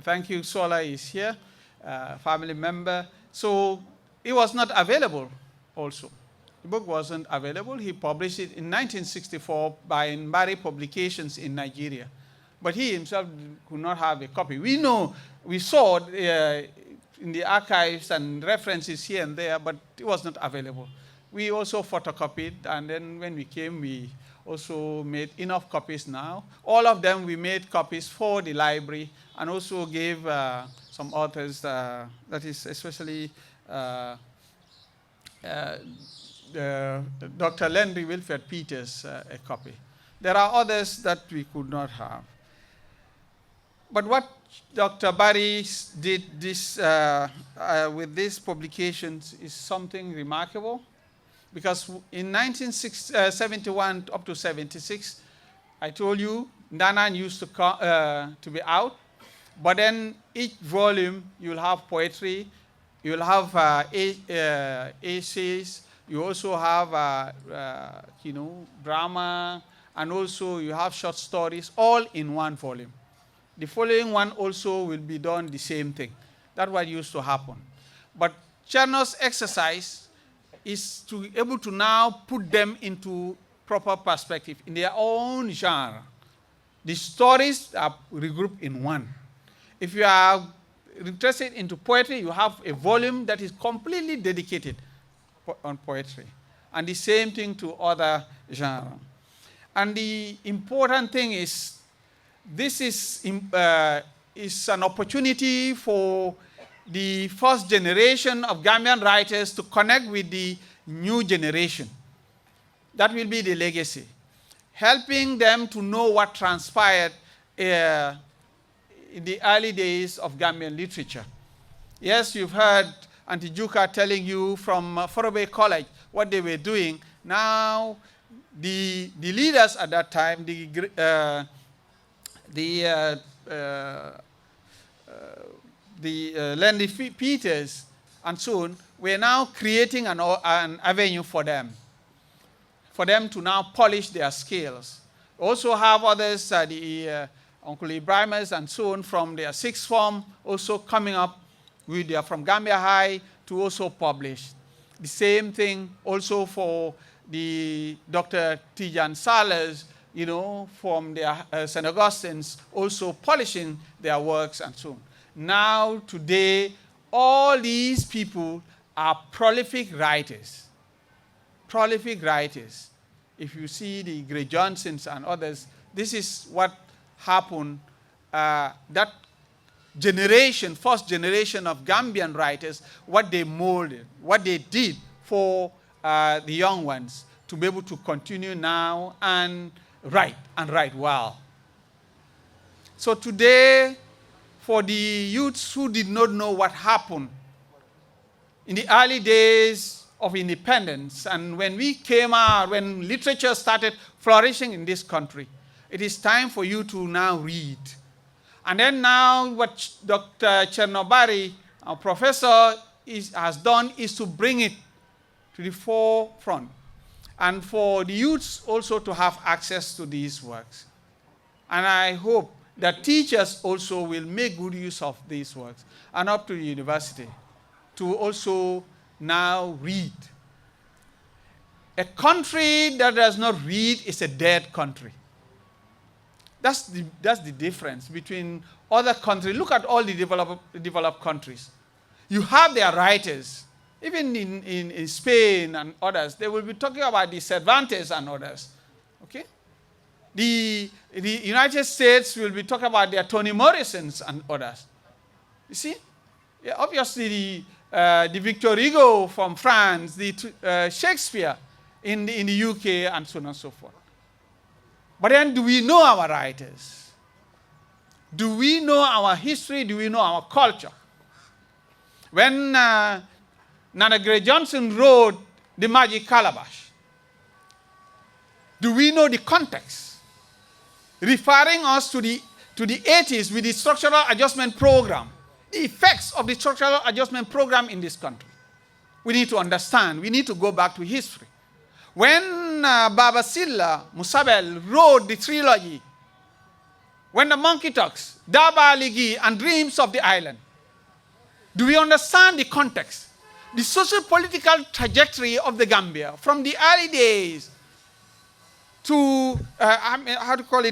Speaker 10: Thank you, Sola is here, family member. So it was not available also. The book wasn't available. He published it in 1964 by Mbari Publications in Nigeria. But he himself could not have a copy. We saw in the archives and references here and there, but it was not available. We also photocopied, and then when we came, we also made enough copies now. All of them, we made copies for the library, and also gave some authors, that is especially Dr. Landry Wilfred Peters a copy. There are others that we could not have. But what Dr. Barry did with these publications is something remarkable, because in 1971 up to 76, I told you, Ndaanan used to be out, but then each volume you'll have poetry, you'll have essays, you also have drama, and also you have short stories, all in one volume. The following one also will be done the same thing. That's what used to happen. But Cherno's exercise is to be able to now put them into proper perspective in their own genre. The stories are regrouped in one. If you are interested into poetry, you have a volume that is completely dedicated on poetry. And the same thing to other genres. And the important thing is, this is an opportunity for the first generation of Gambian writers to connect with the new generation. That will be the legacy. Helping them to know what transpired in the early days of Gambian literature. Yes, you've heard Auntie Juka telling you from Fulbe College what they were doing. Now, the leaders at that time, Landry Peters and so on, we're now creating an avenue for them to now polish their skills. Also have others, the Uncle Ibrahimas and so on from their sixth form, also coming up with their from Gambia High to also publish. The same thing also for the Dr. Tijan Salas, from their St. Augustine's, also polishing their works and so on. Now, today, all these people are prolific writers. Prolific writers. If you see the Gray Johnsons and others, this is what happened. That generation, first generation of Gambian writers, what they molded, what they did for the young ones to be able to continue now and write well. So today, for the youths who did not know what happened in the early days of independence, and when we came out, when literature started flourishing in this country, It is time for you to now read. And then now what Dr. Cherno, our professor, has done is to bring it to the forefront. And for the youths also to have access to these works. And I hope that teachers also will make good use of these works, and up to the university to also now read. A country that does not read is a dead country. That's the difference between other countries. Look at all the developed countries. You have their writers. Even in Spain and others, they will be talking about the Cervantes and others. Okay? The United States will be talking about their Toni Morrisons and others. You see? Yeah, obviously, the Victor Hugo from France, the Shakespeare in the UK, and so on and so forth. But then, do we know our writers? Do we know our history? Do we know our culture? When Nana Gray Johnson wrote The Magic Calabash, do we know the context? Referring us to the 80s with the structural adjustment program, the effects of the structural adjustment program in this country. We need to understand. We need to go back to history. When Baba Silla Musabel wrote the trilogy, When the Monkey Talks, Daba Ligi, and Dreams of the Island, do we understand the context? The socio-political trajectory of the Gambia from the early days to,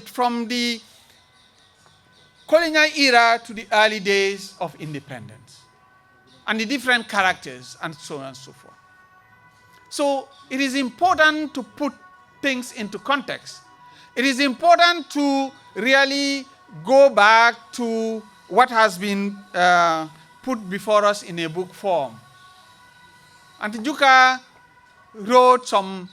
Speaker 10: from the colonial era to the early days of independence, and the different characters, and so on and so forth. So it is important to put things into context. It is important to really go back to what has been put before us in a book form. Antijuka wrote some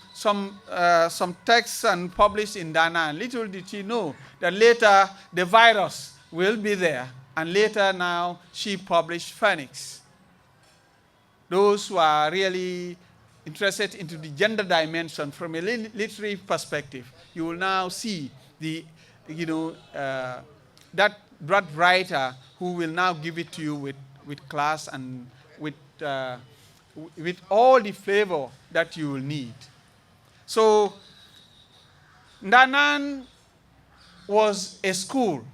Speaker 10: texts and published in Ndaanan. Little did she know that later the virus will be there, and later now she published Phoenix. Those who are really interested into the gender dimension from a literary perspective, you will now see that writer who will now give it to you with class and with all the flavor that you will need. So Ndaanan was a school.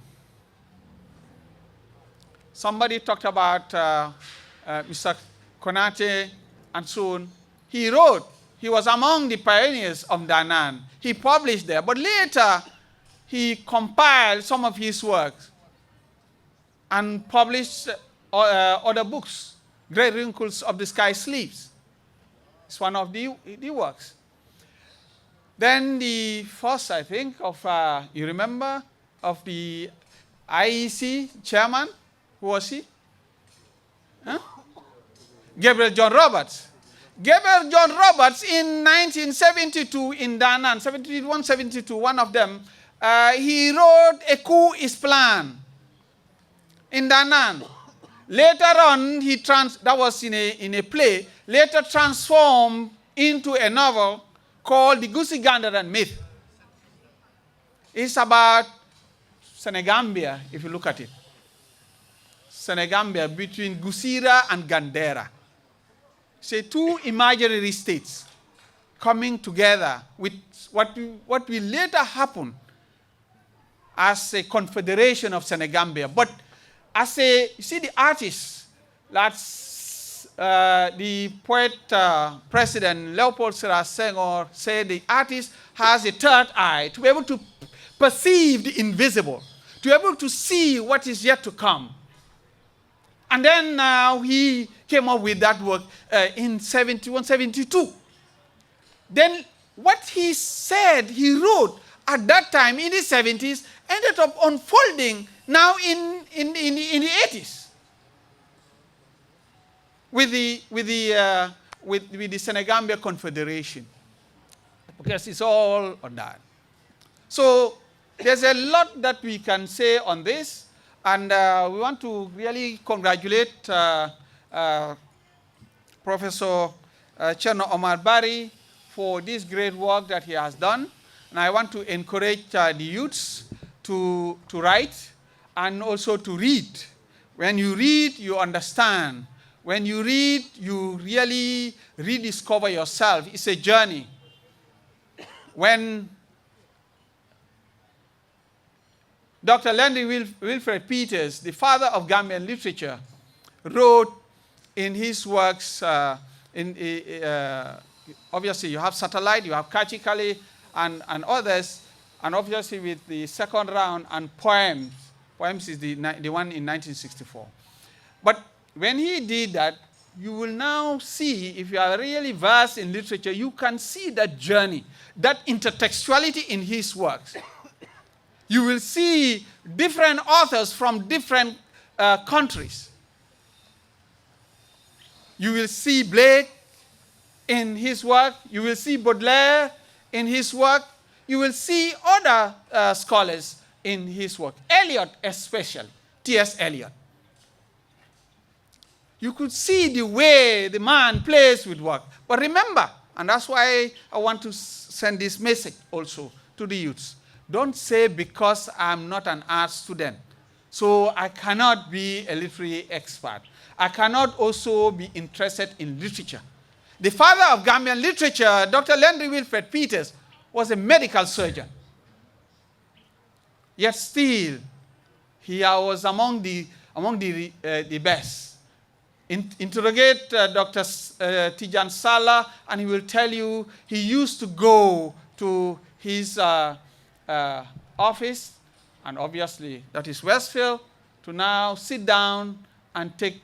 Speaker 10: Somebody talked about Mr. Konate and so on. He wrote, he was among the pioneers of Ndaanan. He published there, but later he compiled some of his works and published other books. Great Wrinkles of the Sky Sleeps. It's one of the works. Then the first, I think, you remember, of the IEC chairman, who was he? Huh? Gabriel John Roberts. Gabriel John Roberts in 1972 in Ndaanan, 71, 72, one of them, he wrote A Coup is Planned in Ndaanan. Later on, that was in a play, later transformed into a novel called The Goosey Gander and Myth. It's about Senegambia, if you look at it. Senegambia between Gusira and Gandera. Say two imaginary states coming together with what will later happen as a confederation of Senegambia. But as you see the artist, that's the poet, President Leopold Sédar Senghor said the artist has a third eye to be able to perceive the invisible, to be able to see what is yet to come. And then now he came up with that work in 71, 72. Then what he said, he wrote at that time in the 70s, ended up unfolding now in the 80s with the Senegambia Confederation, because it's all on that. So there's a lot that we can say on this, and we want to really congratulate Professor Cherno Omar Barry for this great work that he has done. And I want to encourage the youths to write and also to read. When you read, you understand. When you read, you really rediscover yourself. It's a journey. When Dr. Landry Wilfred Peters, the father of Gambian literature, wrote in his works, obviously you have Satellite, you have Kachikali, and others, and obviously with the second round, and Poems. Poems is the one in 1964. But when he did that, you will now see, if you are really versed in literature, you can see that journey, that intertextuality in his works. You will see different authors from different countries. You will see Blake in his work. You will see Baudelaire in his work. You will see other scholars in his work. Eliot especially, T.S. Eliot. You could see the way the man plays with work. But remember, and that's why I want to send this message also to the youths. Don't say because I'm not an art student, so I cannot be a literary expert. I cannot also be interested in literature. The father of Gambian literature, Dr. Landry Wilfred Peters, was a medical surgeon. Yet still, he was among the best. Interrogate Dr. Tijan Sala, and he will tell you he used to go to his office, and obviously that is Westfield, to now sit down and take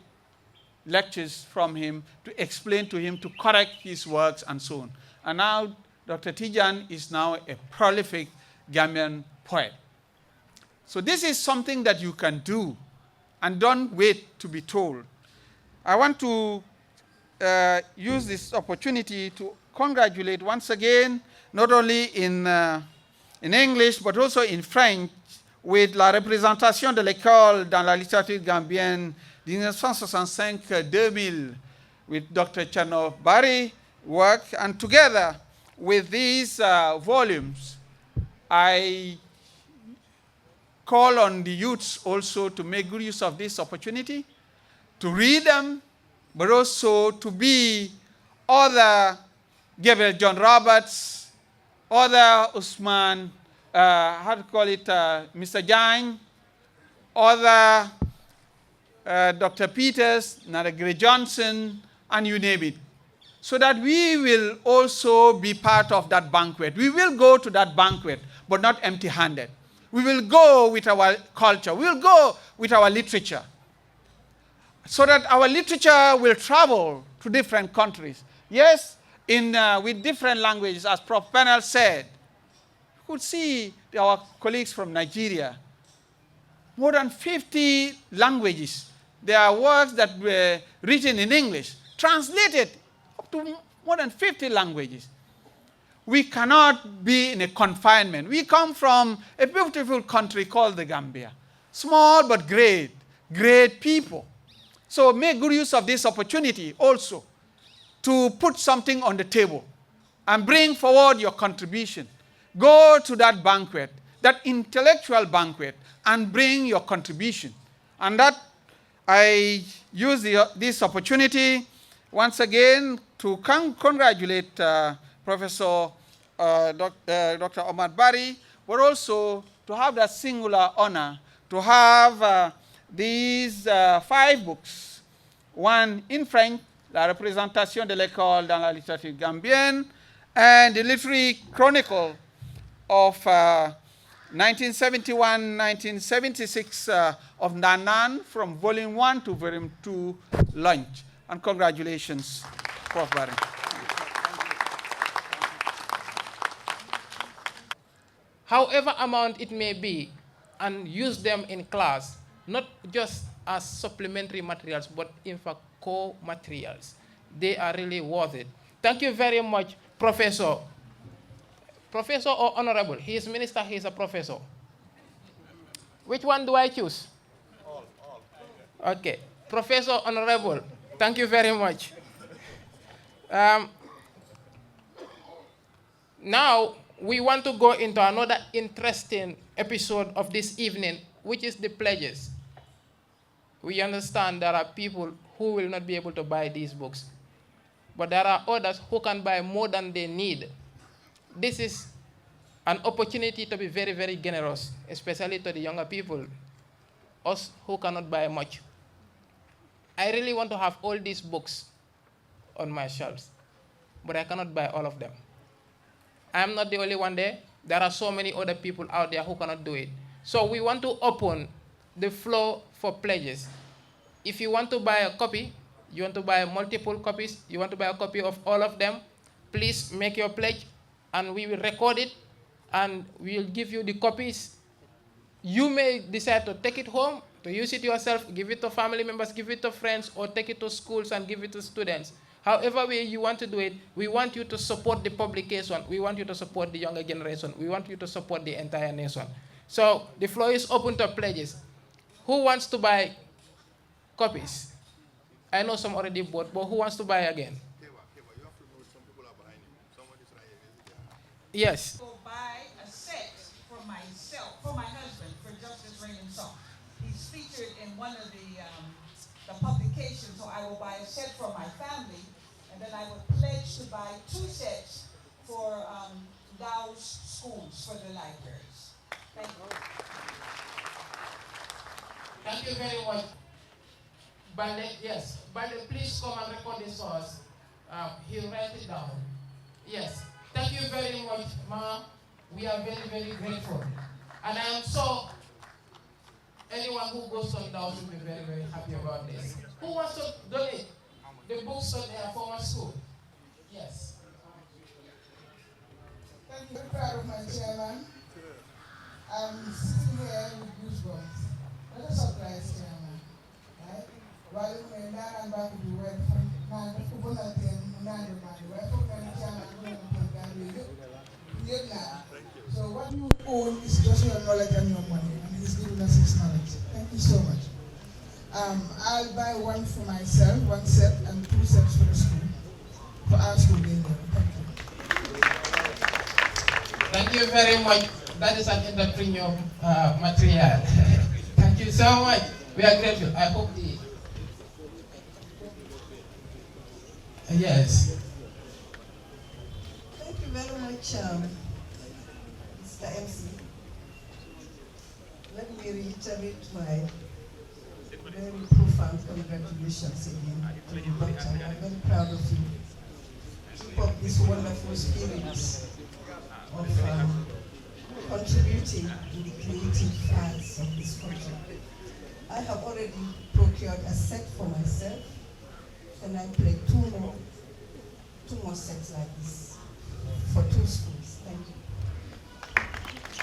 Speaker 10: lectures from him, to explain to him, to correct his works, and so on. And now Dr. Tijan is now a prolific Gambian poet. So this is something that you can do, and don't wait to be told. I want to use this opportunity to congratulate once again, not only in English, but also in French, with la représentation de l'école dans la littérature gambienne 1965-2000, with Dr. Cherno Barry work, and together with these volumes, I call on the youths also to make good use of this opportunity, to read them, but also to be other Gabriel John Roberts, other Usman, how to call it, Mr. Jang, other Dr. Peters, Nada Gray Johnson, and you name it. So that we will also be part of that banquet. We will go to that banquet, but not empty-handed. We will go with our culture. We will go with our literature, so that our literature will travel to different countries. Yes, with different languages, as Prof. Penel said. You could see our colleagues from Nigeria. More than 50 languages. There are works that were written in English, translated up to more than 50 languages. We cannot be in a confinement. We come from a beautiful country called the Gambia. Small but great, great people. So make good use of this opportunity also to put something on the table and bring forward your contribution. Go to that banquet, that intellectual banquet, and bring your contribution. And that I use this opportunity once again to congratulate Professor Dr. Omar Barry, but also to have that singular honor to have these 5 books, one in French, La représentation de l'école dans la littérature gambienne, and the literary chronicle of 1971-1976 of Ndaanan, from volume 1 to volume 2 launch. And congratulations, Prof. Barry.
Speaker 2: However amount it may be, and use them in class, not just as supplementary materials, but in fact core materials. They are really worth it. Thank you very much, Professor. Professor or Honorable? He is minister, he is a professor. Which one do I choose? All. Okay. Professor, Honorable, thank you very much. Now, we want to go into another interesting episode of this evening, which is the pledges. We understand there are people who will not be able to buy these books, but there are others who can buy more than they need. This is an opportunity to be very, very generous, especially to the younger people, us who cannot buy much. I really want to have all these books on my shelves, but I cannot buy all of them. I'm not the only one there. There are so many other people out there who cannot do it. So we want to open the floor for pledges. If you want to buy a copy, you want to buy multiple copies, you want to buy a copy of all of them, please make your pledge and we will record it and we will give you the copies. You may decide to take it home, to use it yourself, give it to family members, give it to friends, or take it to schools and give it to students. However way you want to do it, we want you to support the publication. We want you to support the younger generation. We want you to support the entire nation. So the floor is open to pledges. Who wants to buy copies? I know some already bought, but who wants to buy again? Yes.
Speaker 11: Go buy a set for myself, for my husband, for Justice Raymond Song. He's featured in one of the publications, so I will buy a set for my family, and then I will pledge to buy 2 sets for those schools, for the libraries. Thank you.
Speaker 2: Thank you very much. Bale, yes. Bale, please come and record this for us. He'll write it down. Yes. Thank you very much, ma'am. We are very, very grateful. And I am so, anyone who goes on down will be very, very happy about this. Who wants to donate the books to their former school? Yes.
Speaker 12: Thank you. I'm proud of my chairman. I'm sitting here with goosebumps. What a surprise, chairman. Right? While you're Ndaanan back to the work, so what you own is just your knowledge and your money, and he's giving us his knowledge. Thank you so much. I'll buy 1 for myself, 1 set, and 2 sets for the school, for our school being there. Thank you.
Speaker 2: Thank you very much. That is an entrepreneur material. Thank you so much. We are grateful. I hope the yes.
Speaker 13: Thank you very much, Mr. MC. Let me reiterate my very profound congratulations again to the doctor. I'm very proud of you. Keep up this wonderful spirit of contributing in the creative arts of this country. I have already procured a set for myself, and I played 2 more sets like this for 2 schools. Thank you.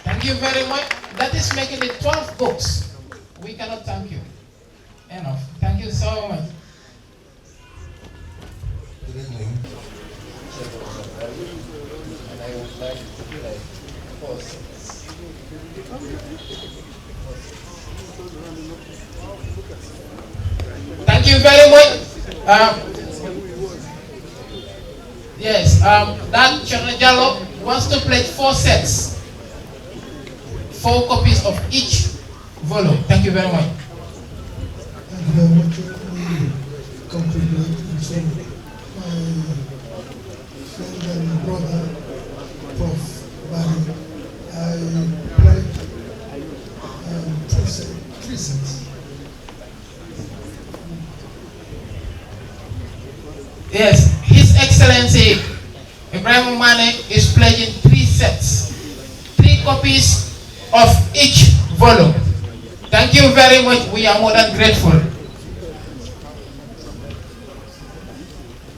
Speaker 2: Thank you very much. That is making it 12 books. We cannot thank you enough. Thank you so much.
Speaker 14: Good evening. And I would like to pause.
Speaker 2: Thank you very much. Yes, that Cherno wants to pledge 4 sets, 4 copies of each volume. Thank you very much.
Speaker 12: Thank you very much. Congratulate my friend and brother, Prof. Barry. I pledge 3 sets.
Speaker 2: Yes, His Excellency Ibrahim Mane is pledging 3 sets, 3 copies of each volume. Thank you very much. We are more than grateful.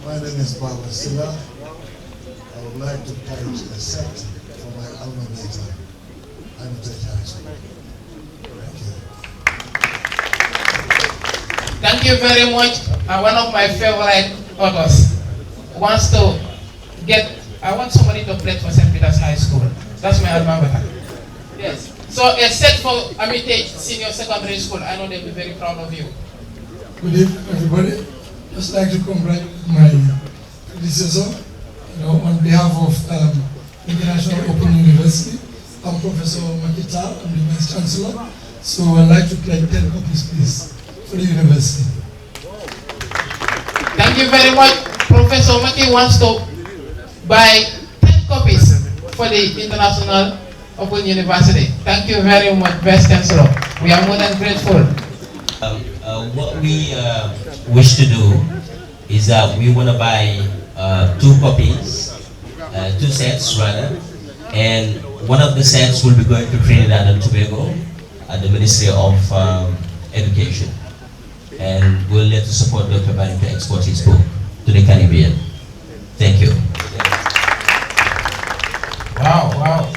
Speaker 14: My name is Baba Silla. I would like to pledge a set for my alma mater, Anutech High School. Thank you.
Speaker 2: Thank you very much. One of my favorite authors wants to get, I want somebody to pledge for St. Peter's High School. That's my alma mater. Yes. So a set for Hermitage Senior Secondary School. I know they'll be very proud of you.
Speaker 12: Good evening, everybody. Just like to congratulate my predecessor, on behalf of International Open University. I'm Professor Makita, I'm the Vice Chancellor. So I'd like to pledge 10 copies, please, for the university.
Speaker 2: Thank you very much. Professor Maki wants to buy 10 copies for the International Open University. Thank you very much, Vice Chancellor. We are more than grateful.
Speaker 15: What we wish to do is that we want to buy 2 copies, 2 sets rather, and one of the sets will be going to Trinidad and Tobago at the Ministry of Education, and we'll let to support Dr. Bani to export his book to the Caribbean. Thank you.
Speaker 2: Wow, wow.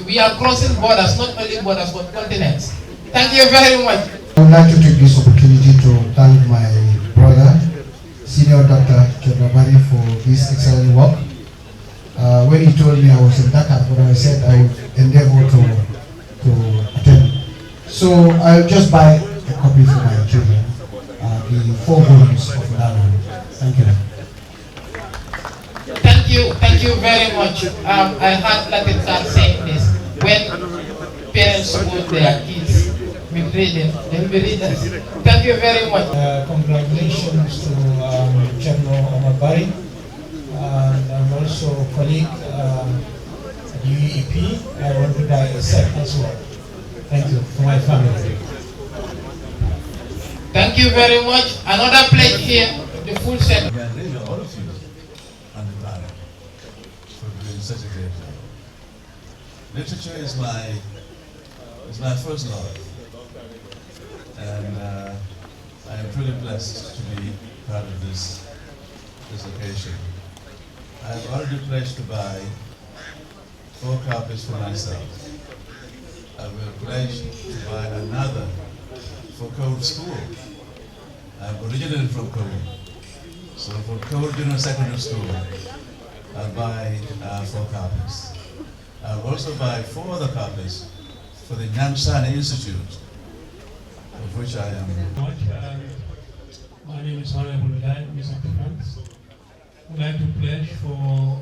Speaker 2: We are crossing borders, not only borders, but continents. Thank you very much.
Speaker 16: I would like to take this opportunity to thank my brother, Senior Dr. Cherno, for this excellent work. When he told me I was in Dakar, but I said I would endeavor to attend. So I'll just buy a copy for my children, the 4 volumes of Ndaanan. Thank you.
Speaker 2: Thank you very much. I heard Latin Khan saying this. When parents support their kids with reading, they'll be readers. Thank you very much.
Speaker 17: Congratulations to Cherno Omar, and I'm also a colleague at UEP. I want to buy a set as well. Thank you for my family.
Speaker 2: Thank you very much. Another pledge here, the full set.
Speaker 18: All of you and the planet for doing such a great job. Literature is my first love, and I am truly blessed to be part of this occasion. I have already pledged to buy 4 copies for myself. I will pledge to buy another for Code School. I'm originally from Code, so for Code Junior Secondary School, I'll buy 4 copies. I'll also buy 4 other copies for the Ndaanan Institute, of which I am.
Speaker 19: My name is Honorable Guy, Minister of Defense. I would like to pledge for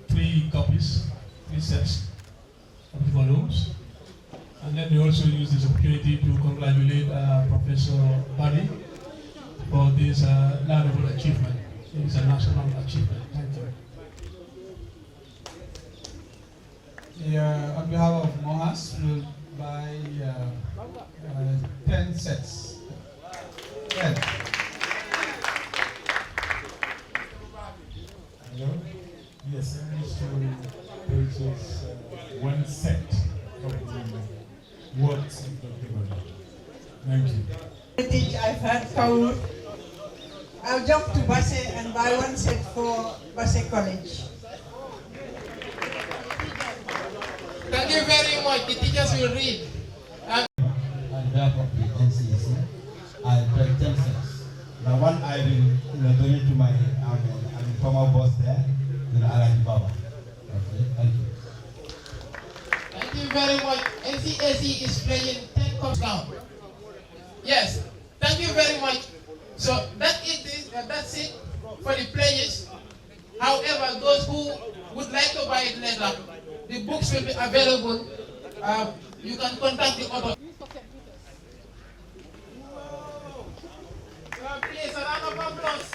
Speaker 19: 3 copies, 3 sets of the volumes. And let me also use this opportunity to congratulate Professor Bani for this laudable achievement. It is a national achievement. Thank you.
Speaker 10: Yeah, on behalf of Mohas, we'll buy 10 sets. 10.
Speaker 5: Hello? Yes, I wish to purchase 1 set of the works of Dr. Bani. Thank you.
Speaker 13: I've had Kaur. I'll jump to Basse and buy 1 set for Basse College.
Speaker 2: Thank you very much. The teachers will read.
Speaker 20: On behalf of the NCEC, I'll take 10 cents. The one I will donate to my former boss there, Alaji Baba. Okay, thank you.
Speaker 2: Thank you very much. NCAC is playing 10 comes down. Yes. Thank you very much. So that's it for the players. However, those who would like to buy it later, the books will be available. You can contact the author. Please, a round of applause.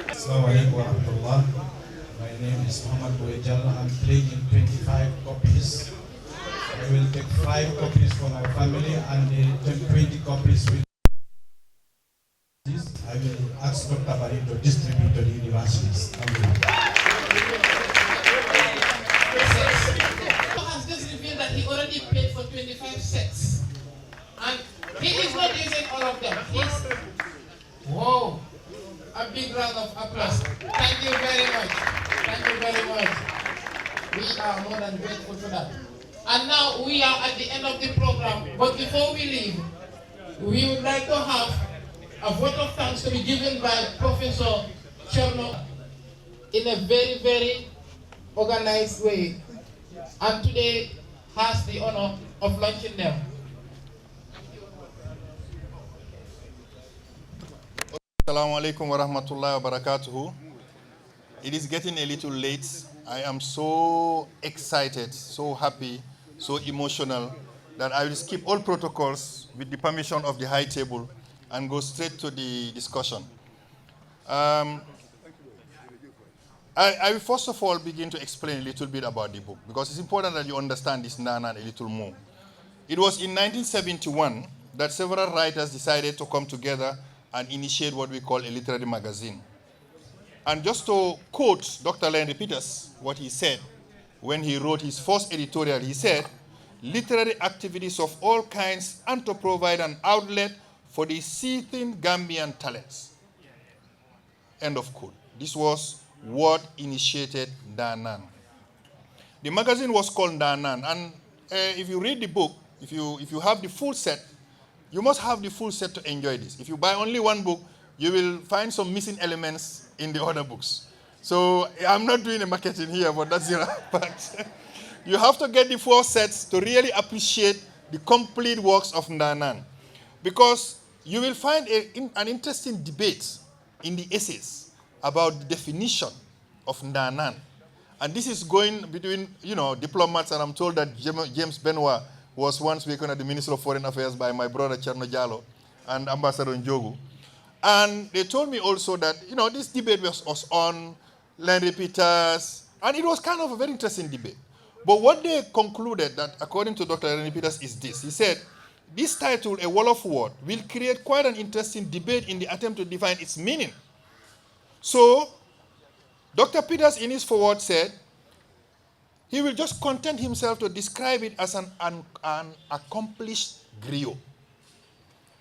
Speaker 21: Assalamu alaikum wa rahmatullah. My name is Muhammad Boyjal. I'm pledging 25 copies. I will take 5 copies for my family and 20 copies with this. I will ask Dr. Bani to distribute to the universities. Thank you.
Speaker 2: Has just revealed that he already paid for 25 sets. And he is not using all of them. Whoa. A big round of applause. Thank you very much. Thank you very much. We are more than grateful for that. And now we are at the end of the program. But before we leave, we would like to have a vote of thanks to be given by Professor Cherno in a very, very organized way. And today has the honor of launching them.
Speaker 7: Assalamu alaikum wa rahmatullahi wa barakatuhu. It is getting a little late, I am so excited, so happy, so emotional that I will skip all protocols with the permission of the high table and go straight to the discussion. I will first of all begin to explain a little bit about the book because it's important that you understand this Ndaanan a little more. It was in 1971 that several writers decided to come together and initiate what we call a literary magazine. And just to quote Dr. Landry Peters, what he said when he wrote his first editorial, he said, "Literary activities of all kinds and to provide an outlet for the seething Gambian talents." End of quote. This was what initiated Ndaanan. The magazine was called Ndaanan, and if you read the book, if you have the full set, you must have the full set to enjoy this. If you buy only one book, you will find some missing elements in the other books. So I'm not doing a marketing here, but that's the fact. You have to get the full sets to really appreciate the complete works of Ndaanan, because you will find an interesting debate in the essays about the definition of Ndaanan. And this is going between, diplomats, and I'm told that James Benoit was once spoken at the Ministry of Foreign Affairs by my brother Cherno and Ambassador Njogu. And they told me also that, this debate was on Landry Peters, and it was kind of a very interesting debate. But what they concluded, that according to Dr. Landry Peters, is this. He said, this title, A Wall of Word, will create quite an interesting debate in the attempt to define its meaning. So, Dr. Peters, in his foreword, said he will just content himself to describe it as an accomplished griot.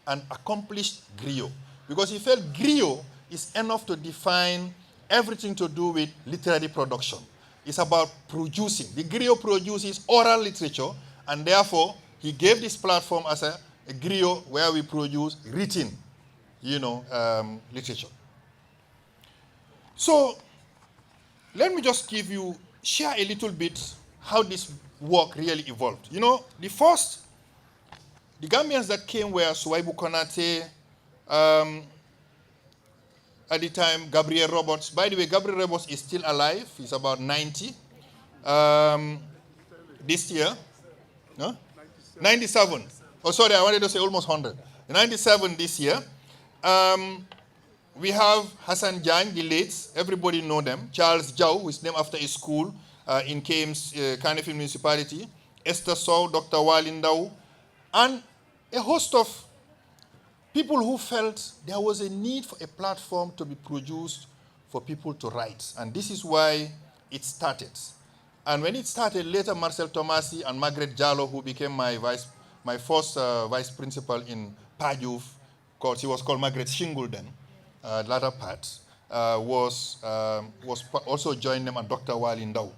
Speaker 7: An accomplished griot. Because he felt griot is enough to define everything to do with literary production. It's about producing. The griot produces oral literature, and therefore he gave this platform as a griot where we produce written, literature. So, let me just share a little bit how this work really evolved. The Gambians that came were Suwaibu Konate, at the time, Gabriel Roberts. By the way, Gabriel Roberts is still alive. He's about 90. This year, no? 97. Oh, sorry, I wanted to say almost 100. 97 this year. We have Hassan Jan, the late, everybody know them. Charles Jau, who is named after a school in Kames, Carnegie Municipality. Esther Sow, Dr. Walindau, and a host of people who felt there was a need for a platform to be produced for people to write. And this is why it started. And when it started, later Marcel Tomasi and Margaret Jallo, who became my first vice principal in Pajuf, she was called Margaret Shingul then, latter part, was also joined them, and Dr. Walindau.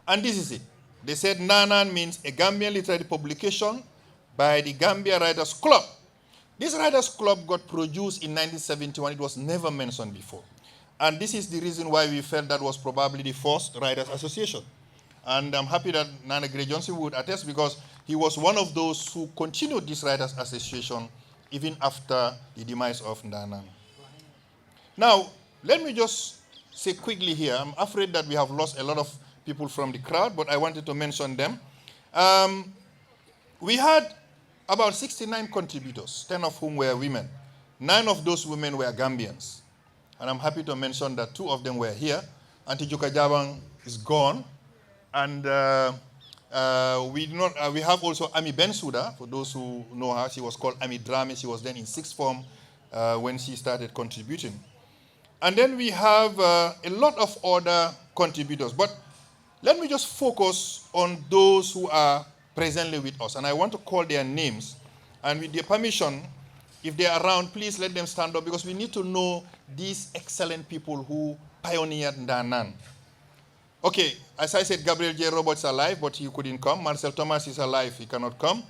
Speaker 7: And this is it. They said Ndaanan means a Gambian literary publication by the Gambia Writers Club. This Writers Club got produced in 1971. It was never mentioned before. And this is the reason why we felt that was probably the first Writers Association. And I'm happy that Nana Gray Johnson would attest, because he was one of those who continued this Writers Association even after the demise of Ndaanan. Now, let me just say quickly here, I'm afraid that we have lost a lot of people from the crowd, but I wanted to mention them. We had about 69 contributors, 10 of whom were women. 9 of those women were Gambians. And I'm happy to mention that 2 of them were here. Auntie Juka Jabang is gone. And we have also Ami Bensouda, for those who know her. She was called Ami Drame. She was then in 6th form when she started contributing. And then we have a lot of other contributors. But let me just focus on those who are presently with us. And I want to call their names. And with their permission, if they are around, please let them stand up, because we need to know these excellent people who pioneered Ndaanan. Okay, as I said, Gabriel J. Roberts is alive, but he couldn't come. Marcel Thomas is alive, he cannot come.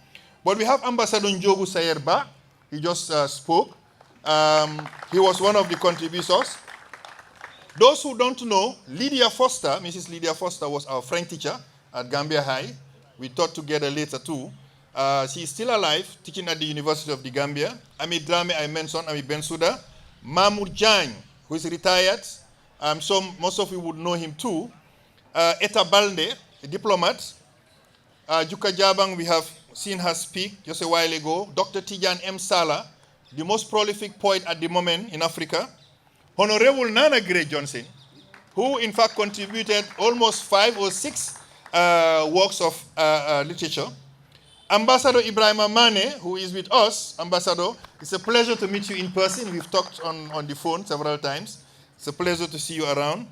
Speaker 7: But we have Ambassador Njogu Sayerba. He just spoke. He was one of the contributors. Those who don't know, Lydia Foster, Mrs. Lydia Foster, was our French teacher at Gambia High. We taught together later too. She is still alive, teaching at the University of the Gambia. Ami Drame, I mentioned, Ami Bensouda. Mamour Jang, who is retired. Most of you would know him too. Etta Balde, a diplomat. Juka Jabang, we have seen her speak just a while ago. Dr. Tijan M. Sala, the most prolific poet at the moment in Africa. Honorable Nana Gray Johnson, who in fact contributed almost 5 or 6 works of literature. Ambassador Ibrahim Mane, who is with us. Ambassador, it's a pleasure to meet you in person. We've talked on the phone several times. It's a pleasure to see you around.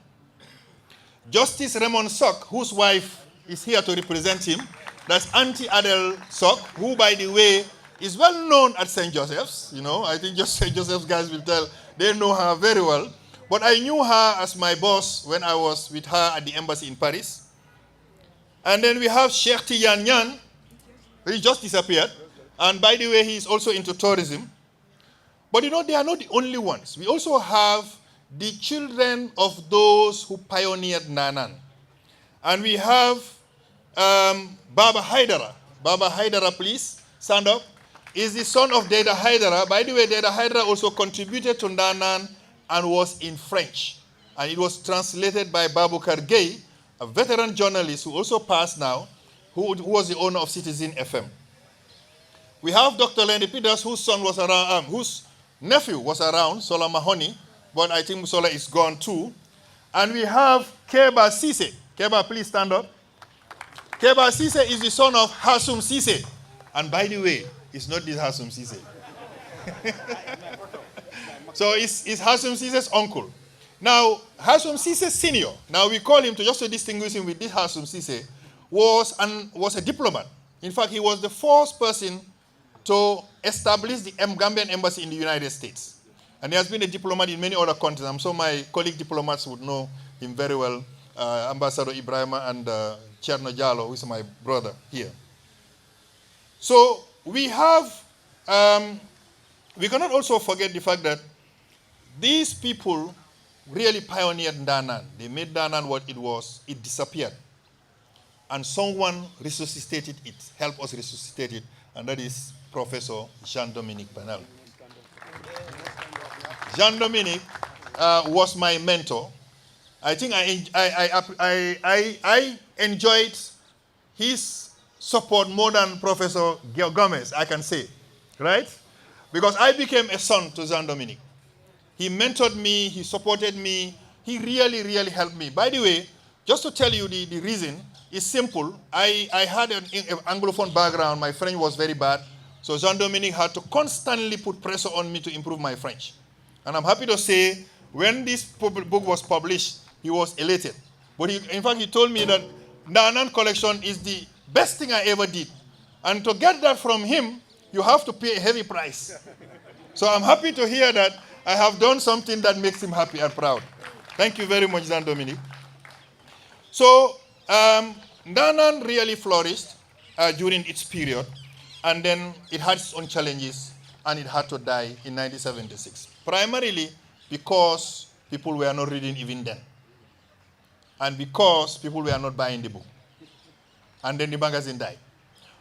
Speaker 7: Justice Raymond Sok, whose wife is here to represent him. That's Auntie Adele Sok, who, by the way, is well known at St. Joseph's. You know, I think just St. Joseph's guys will tell, they know her very well. But I knew her as my boss when I was with her at the embassy in Paris. And then we have Sheikh Tijan Nyan, he just disappeared. And by the way, he is also into tourism. But you know, they are not the only ones. We also have the children of those who pioneered Ndaanan. And we have Baba Haidara. Baba Haidara, please, stand up. Is the son of Deda Haidara. By the way, Deda Haidara also contributed to Ndaanan and was in French. And it was translated by Babukar Gay, a veteran journalist who also passed now, who was the owner of Citizen FM. We have Dr. Lenny Peters, whose son was around, whose nephew was around, Sola Mahoney, but I think Sola is gone too. And we have Keba Sise. Keba, please stand up. Keba Sise is the son of Hasum Sise. And by the way, it's not this Hasum Sise. So it's Hasum Sise's uncle. Now, Hasum Sise Senior, now we call him, just to distinguish him with this Hasum Sise, was a diplomat. In fact, he was the first person to establish the Gambian embassy in the United States. And he has been a diplomat in many other countries. I'm sure my colleague diplomats would know him very well, Ambassador Ibrahim and Cherno Jallo, who is my brother here. So we have, we cannot also forget the fact that these people really pioneered Ndaanan. They made Ndaanan what it was. It disappeared. And someone resuscitated it, helped us resuscitate it, and that is Professor Jean-Dominique Penel. Jean-Dominique was my mentor. I think I enjoyed his support more than Professor Gomez, I can say, right? Because I became a son to Jean-Dominique. He mentored me, he supported me, he really, really helped me. By the way, just to tell you the reason, it's simple. I had an Anglophone background, my French was very bad, so Jean-Dominique had to constantly put pressure on me to improve my French. And I'm happy to say, when this book was published, he was elated. But in fact, he told me that Ndaanan collection is the best thing I ever did. And to get that from him, you have to pay a heavy price. So I'm happy to hear that I have done something that makes him happy and proud. Thank you very much, Jean-Dominique. So Ndaanan really flourished during its period, and then it had its own challenges, and it had to die in 1976. Primarily because people were not reading even then, and because people were not buying the book. And then the magazine died.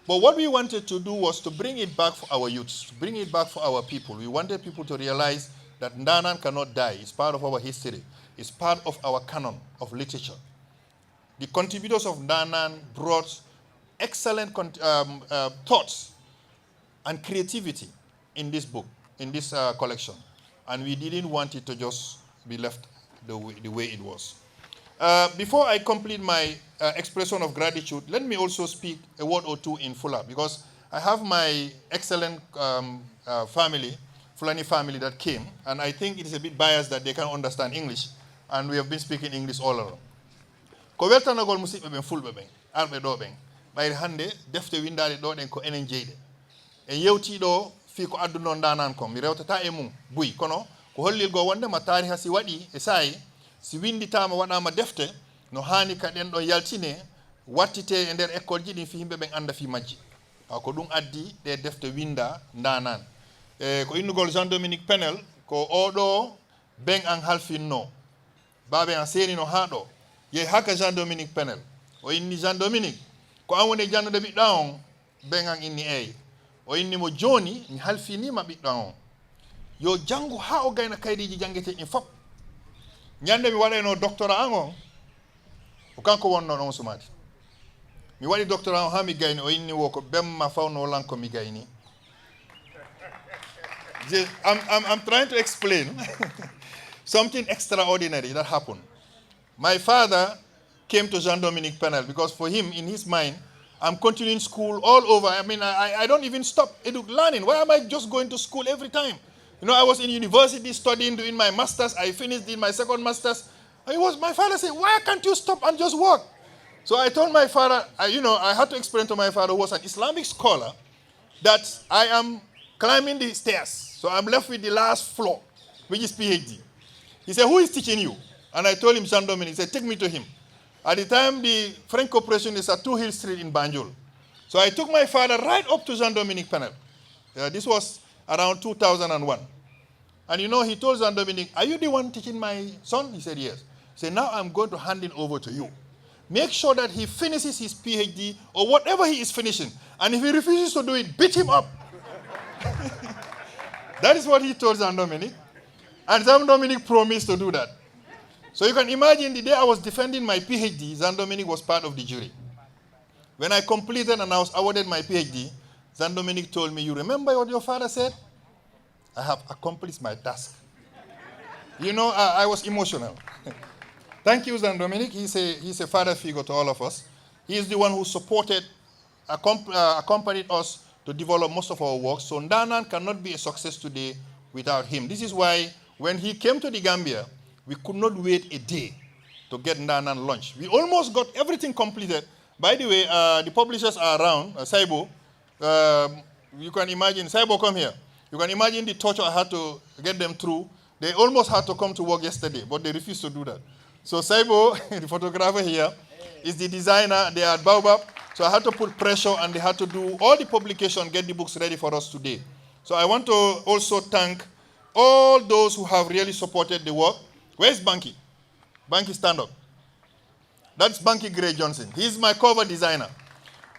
Speaker 7: But what we wanted to do was to bring it back for our youths, to bring it back for our people. We wanted people to realize that Ndaanan cannot die. It's part of our history. It's part of our canon of literature. The contributors of Ndaanan brought excellent thoughts and creativity in this book, in this collection. And we didn't want it to just be left the way it was. Before I complete my expression of gratitude, let me also speak a word or two in Fula, because I have my excellent family, Fulani family that came, and I think it is a bit biased that they can understand English, and we have been speaking English all around. Ko weltanagol musidɓe ɓen fulɓe ɓen arɓe ɗo ɓen ɓayde hannde defte windaɗe ɗo ɗen ko enen jeyɗe en yewtiɗo fii ko adduno Ndaanan kon mi rewtata e mum buy kono ko hollilgo wondema tariha si waɗi e saayi si winditama waɗama defte no hani ka ɗen ɗon yaltine wattite e nder école ji ɗin fi yimɓe ɓen anda fi majji ko ɗum addi ɗe defte winda Ndaanan ko innugol Jean-Dominique Penel ko oɗo ben an halfinno babe an senino ha ɗo yehi haka Jean-Dominique Penel o inni Jean-Dominique ko an woni jannude ɓiɗɗa on ben an inni eyi o inni mo joni mi halfinima ɓiɗɗa on yo janngu ha o gayna kaydiji janguete ɗin fop
Speaker 1: Nyande mi waɗa no doctorat an on o kanko wonno on sumati mi waɗi doctorat on ha mi gayni o inni wo ko bemma fawno lanko mi gayni. I'm trying to explain something extraordinary that happened. My father came to Jean-Dominique Penel because for him, in his mind, I'm continuing school all over. I mean, I don't even stop learning. Why am I just going to school every time? You know, I was in university studying, doing my master's. I finished in my second master's. My father said, why can't you stop and just work? So I told my father, I had to explain to my father, who was an Islamic scholar, that I am climbing the stairs. So I'm left with the last floor, which is PhD. He said, who is teaching you? And I told him, Jean-Dominique. He said, take me to him. At the time, the French Corporation is at 2 Hill Street in Banjul. So I took my father right up to Jean-Dominique Penel. This was around 2001. And he told Jean-Dominique, are you the one teaching my son? He said, yes. He said, now I'm going to hand it over to you. Make sure that he finishes his PhD or whatever he is finishing. And if he refuses to do it, beat him up. That is what he told Jean-Dominique. And Jean-Dominique promised to do that. So you can imagine the day I was defending my PhD, Jean-Dominique was part of the jury. When I completed and I was awarded my PhD, Jean-Dominique told me, you remember what your father said? I have accomplished my task. I was emotional. Thank you, Jean-Dominique. He's a father figure to all of us. He is the one who supported, accompanied us to develop most of our work. So Ndaanan cannot be a success today without him. This is why when he came to the Gambia, we could not wait a day to get Ndaanan launched. We almost got everything completed. By the way, the publishers are around, Saibo. You can imagine, Saibo, come here. You can imagine the torture I had to get them through. They almost had to come to work yesterday, but they refused to do that. So Saibo, the photographer here, is the designer. They are at Baobab. So I had to put pressure, and they had to do all the publication, get the books ready for us today. So I want to also thank all those who have really supported the work. Where's Banky? Banky, stand up. That's Banky Gray Johnson. He's my cover designer.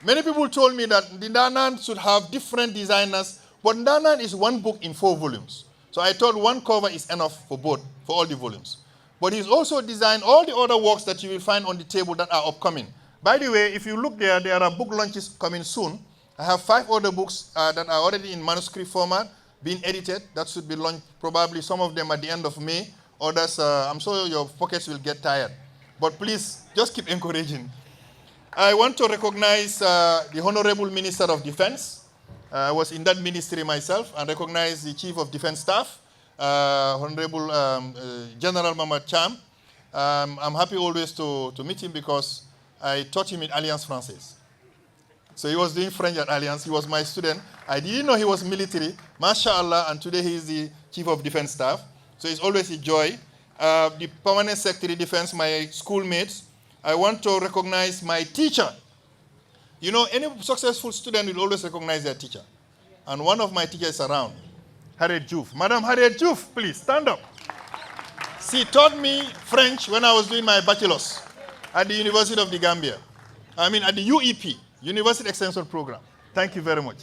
Speaker 1: Many people told me that Ndaanan should have different designers, but Ndaanan is one book in 4 volumes. So I thought one cover is enough for all the volumes. But he's also designed all the other works that you will find on the table that are upcoming. By the way, if you look there are book launches coming soon. I have 5 other books that are already in manuscript format, being edited. That should be launched, probably some of them at the end of May. Others, I'm sure your pockets will get tired. But please, just keep encouraging. I want to recognize the Honorable Minister of Defense. I was in that ministry myself, and recognize the Chief of Defense Staff, Honorable General Mamad Cham. I'm happy always to meet him because I taught him in Alliance Française. So he was doing French at Alliance. He was my student. I didn't know he was military. MashaAllah, and today he is the Chief of Defense Staff. So it's always a joy. The Permanent Secretary Defense, my schoolmates. I want to recognize my teacher. Any successful student will always recognize their teacher. And one of my teachers is around, Harriet Diouf. Madam Harriet Diouf, please stand up. She taught me French when I was doing my bachelor's at the University of the Gambia. At the UEP, University Extension Program. Thank you very much.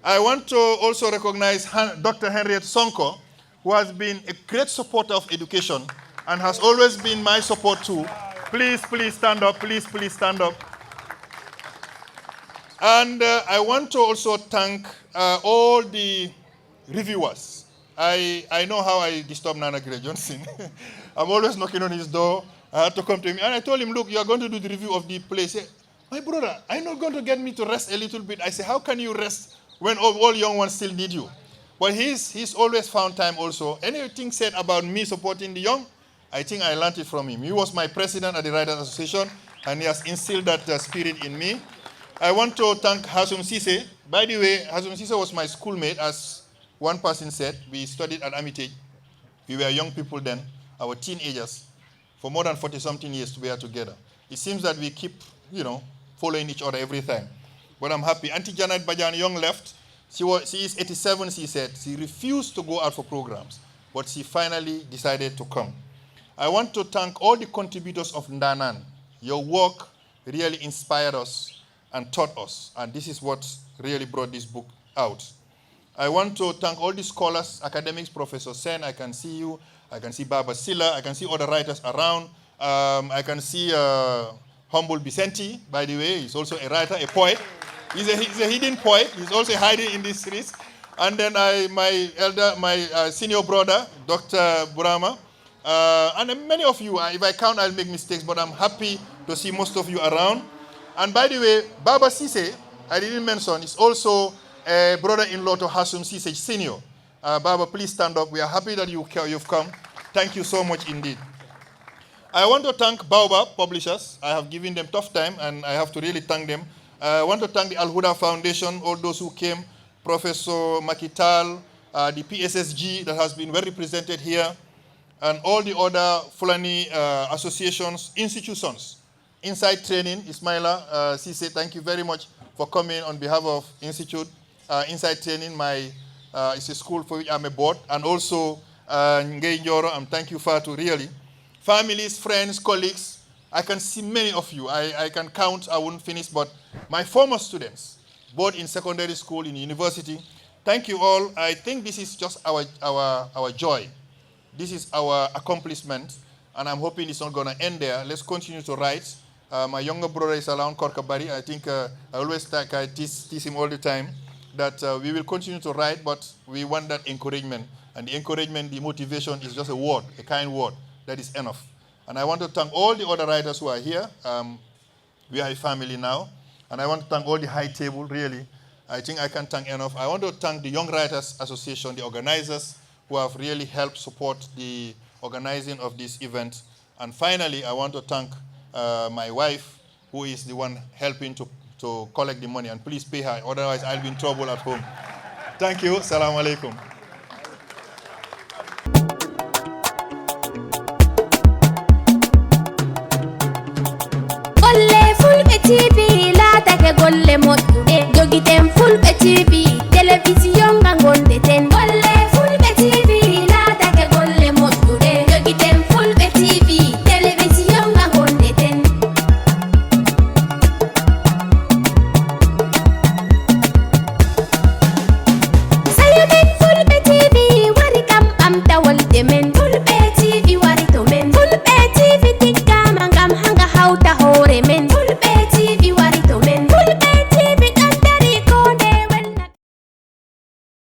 Speaker 1: I want to also recognize Dr. Henriette Sonko, who has been a great supporter of education and has always been my support too. Please stand up. Please stand up. And I want to also thank all the reviewers. I know how I disturb Nana Gray Johnson. I'm always knocking on his door. I had to come to him. And I told him, look, you are going to do the review of the play. He said, my brother, are you not going to get me to rest a little bit? I said, how can you rest when all young ones still need you? But he's always found time also. Anything said about me supporting the young, I think I learned it from him. He was my president at the Writers Association, and he has instilled that spirit in me. I want to thank Hasum Sise. By the way, Hasum Sise was my schoolmate, as one person said. We studied at Armitage. We were young people then, our teenagers. For more than 40-something years we are together. It seems that we keep, following each other every time. But I'm happy. Auntie Janet Bajan Young left. She is 87, she said. She refused to go out for programs, but she finally decided to come. I want to thank all the contributors of Ndaanan. Your work really inspired us and taught us, and this is what really brought this book out. I want to thank all the scholars, academics, Professor Sen, I can see you.
Speaker 7: I can see Baba Silla. I can see other writers around. I can see Humble Vicente, by the way. He's also a writer, a poet. He's a hidden poet. He's also hiding in these streets. And then my senior brother, Dr. Burama. And many of you, if I count, I'll make mistakes, but I'm happy to see most of you around. And by the way, Baba Sise, I didn't mention, is also a brother-in-law to Hasum Sise Senior. Baba, please stand up. We are happy that you've come. Thank you so much indeed. I want to thank Baobab Publishers. I have given them tough time, and I have to really thank them. I want to thank the Al Huda Foundation, all those who came, Professor Makital, the PSSG that has been well represented here, and all the other Fulani associations, institutions. Inside Training, Ismaila Sise, thank you very much for coming on behalf of Institute. Inside Training, it's a school for which I'm a board, and also Ngei Njoro, and thank you, Fatu, really. Families, friends, colleagues, I can see many of you. I can count, I won't finish, but my former students, both in secondary school, in university, thank you all. I think this is just our joy. This is our accomplishment, and I'm hoping it's not going to end there. Let's continue to write. My younger brother is around Korkabari. I think I always tease him all the time that we will continue to write, but we want that encouragement. And the encouragement, the motivation is just a word, a kind word. That is enough. And I want to thank all the other writers who are here. We are a family now. And I want to thank all the high table, really. I think I can't thank enough. I want to thank the Young Writers Association, the organizers, who have really helped support the organizing of this event. And finally, I want to thank my wife, who is the one helping to collect the money. And please pay her, otherwise I'll be in trouble at home. Thank you. Assalamu alaikum.
Speaker 3: Golle Fulbe TV la take golle moƴƴuɓe jogitem Fulbe TV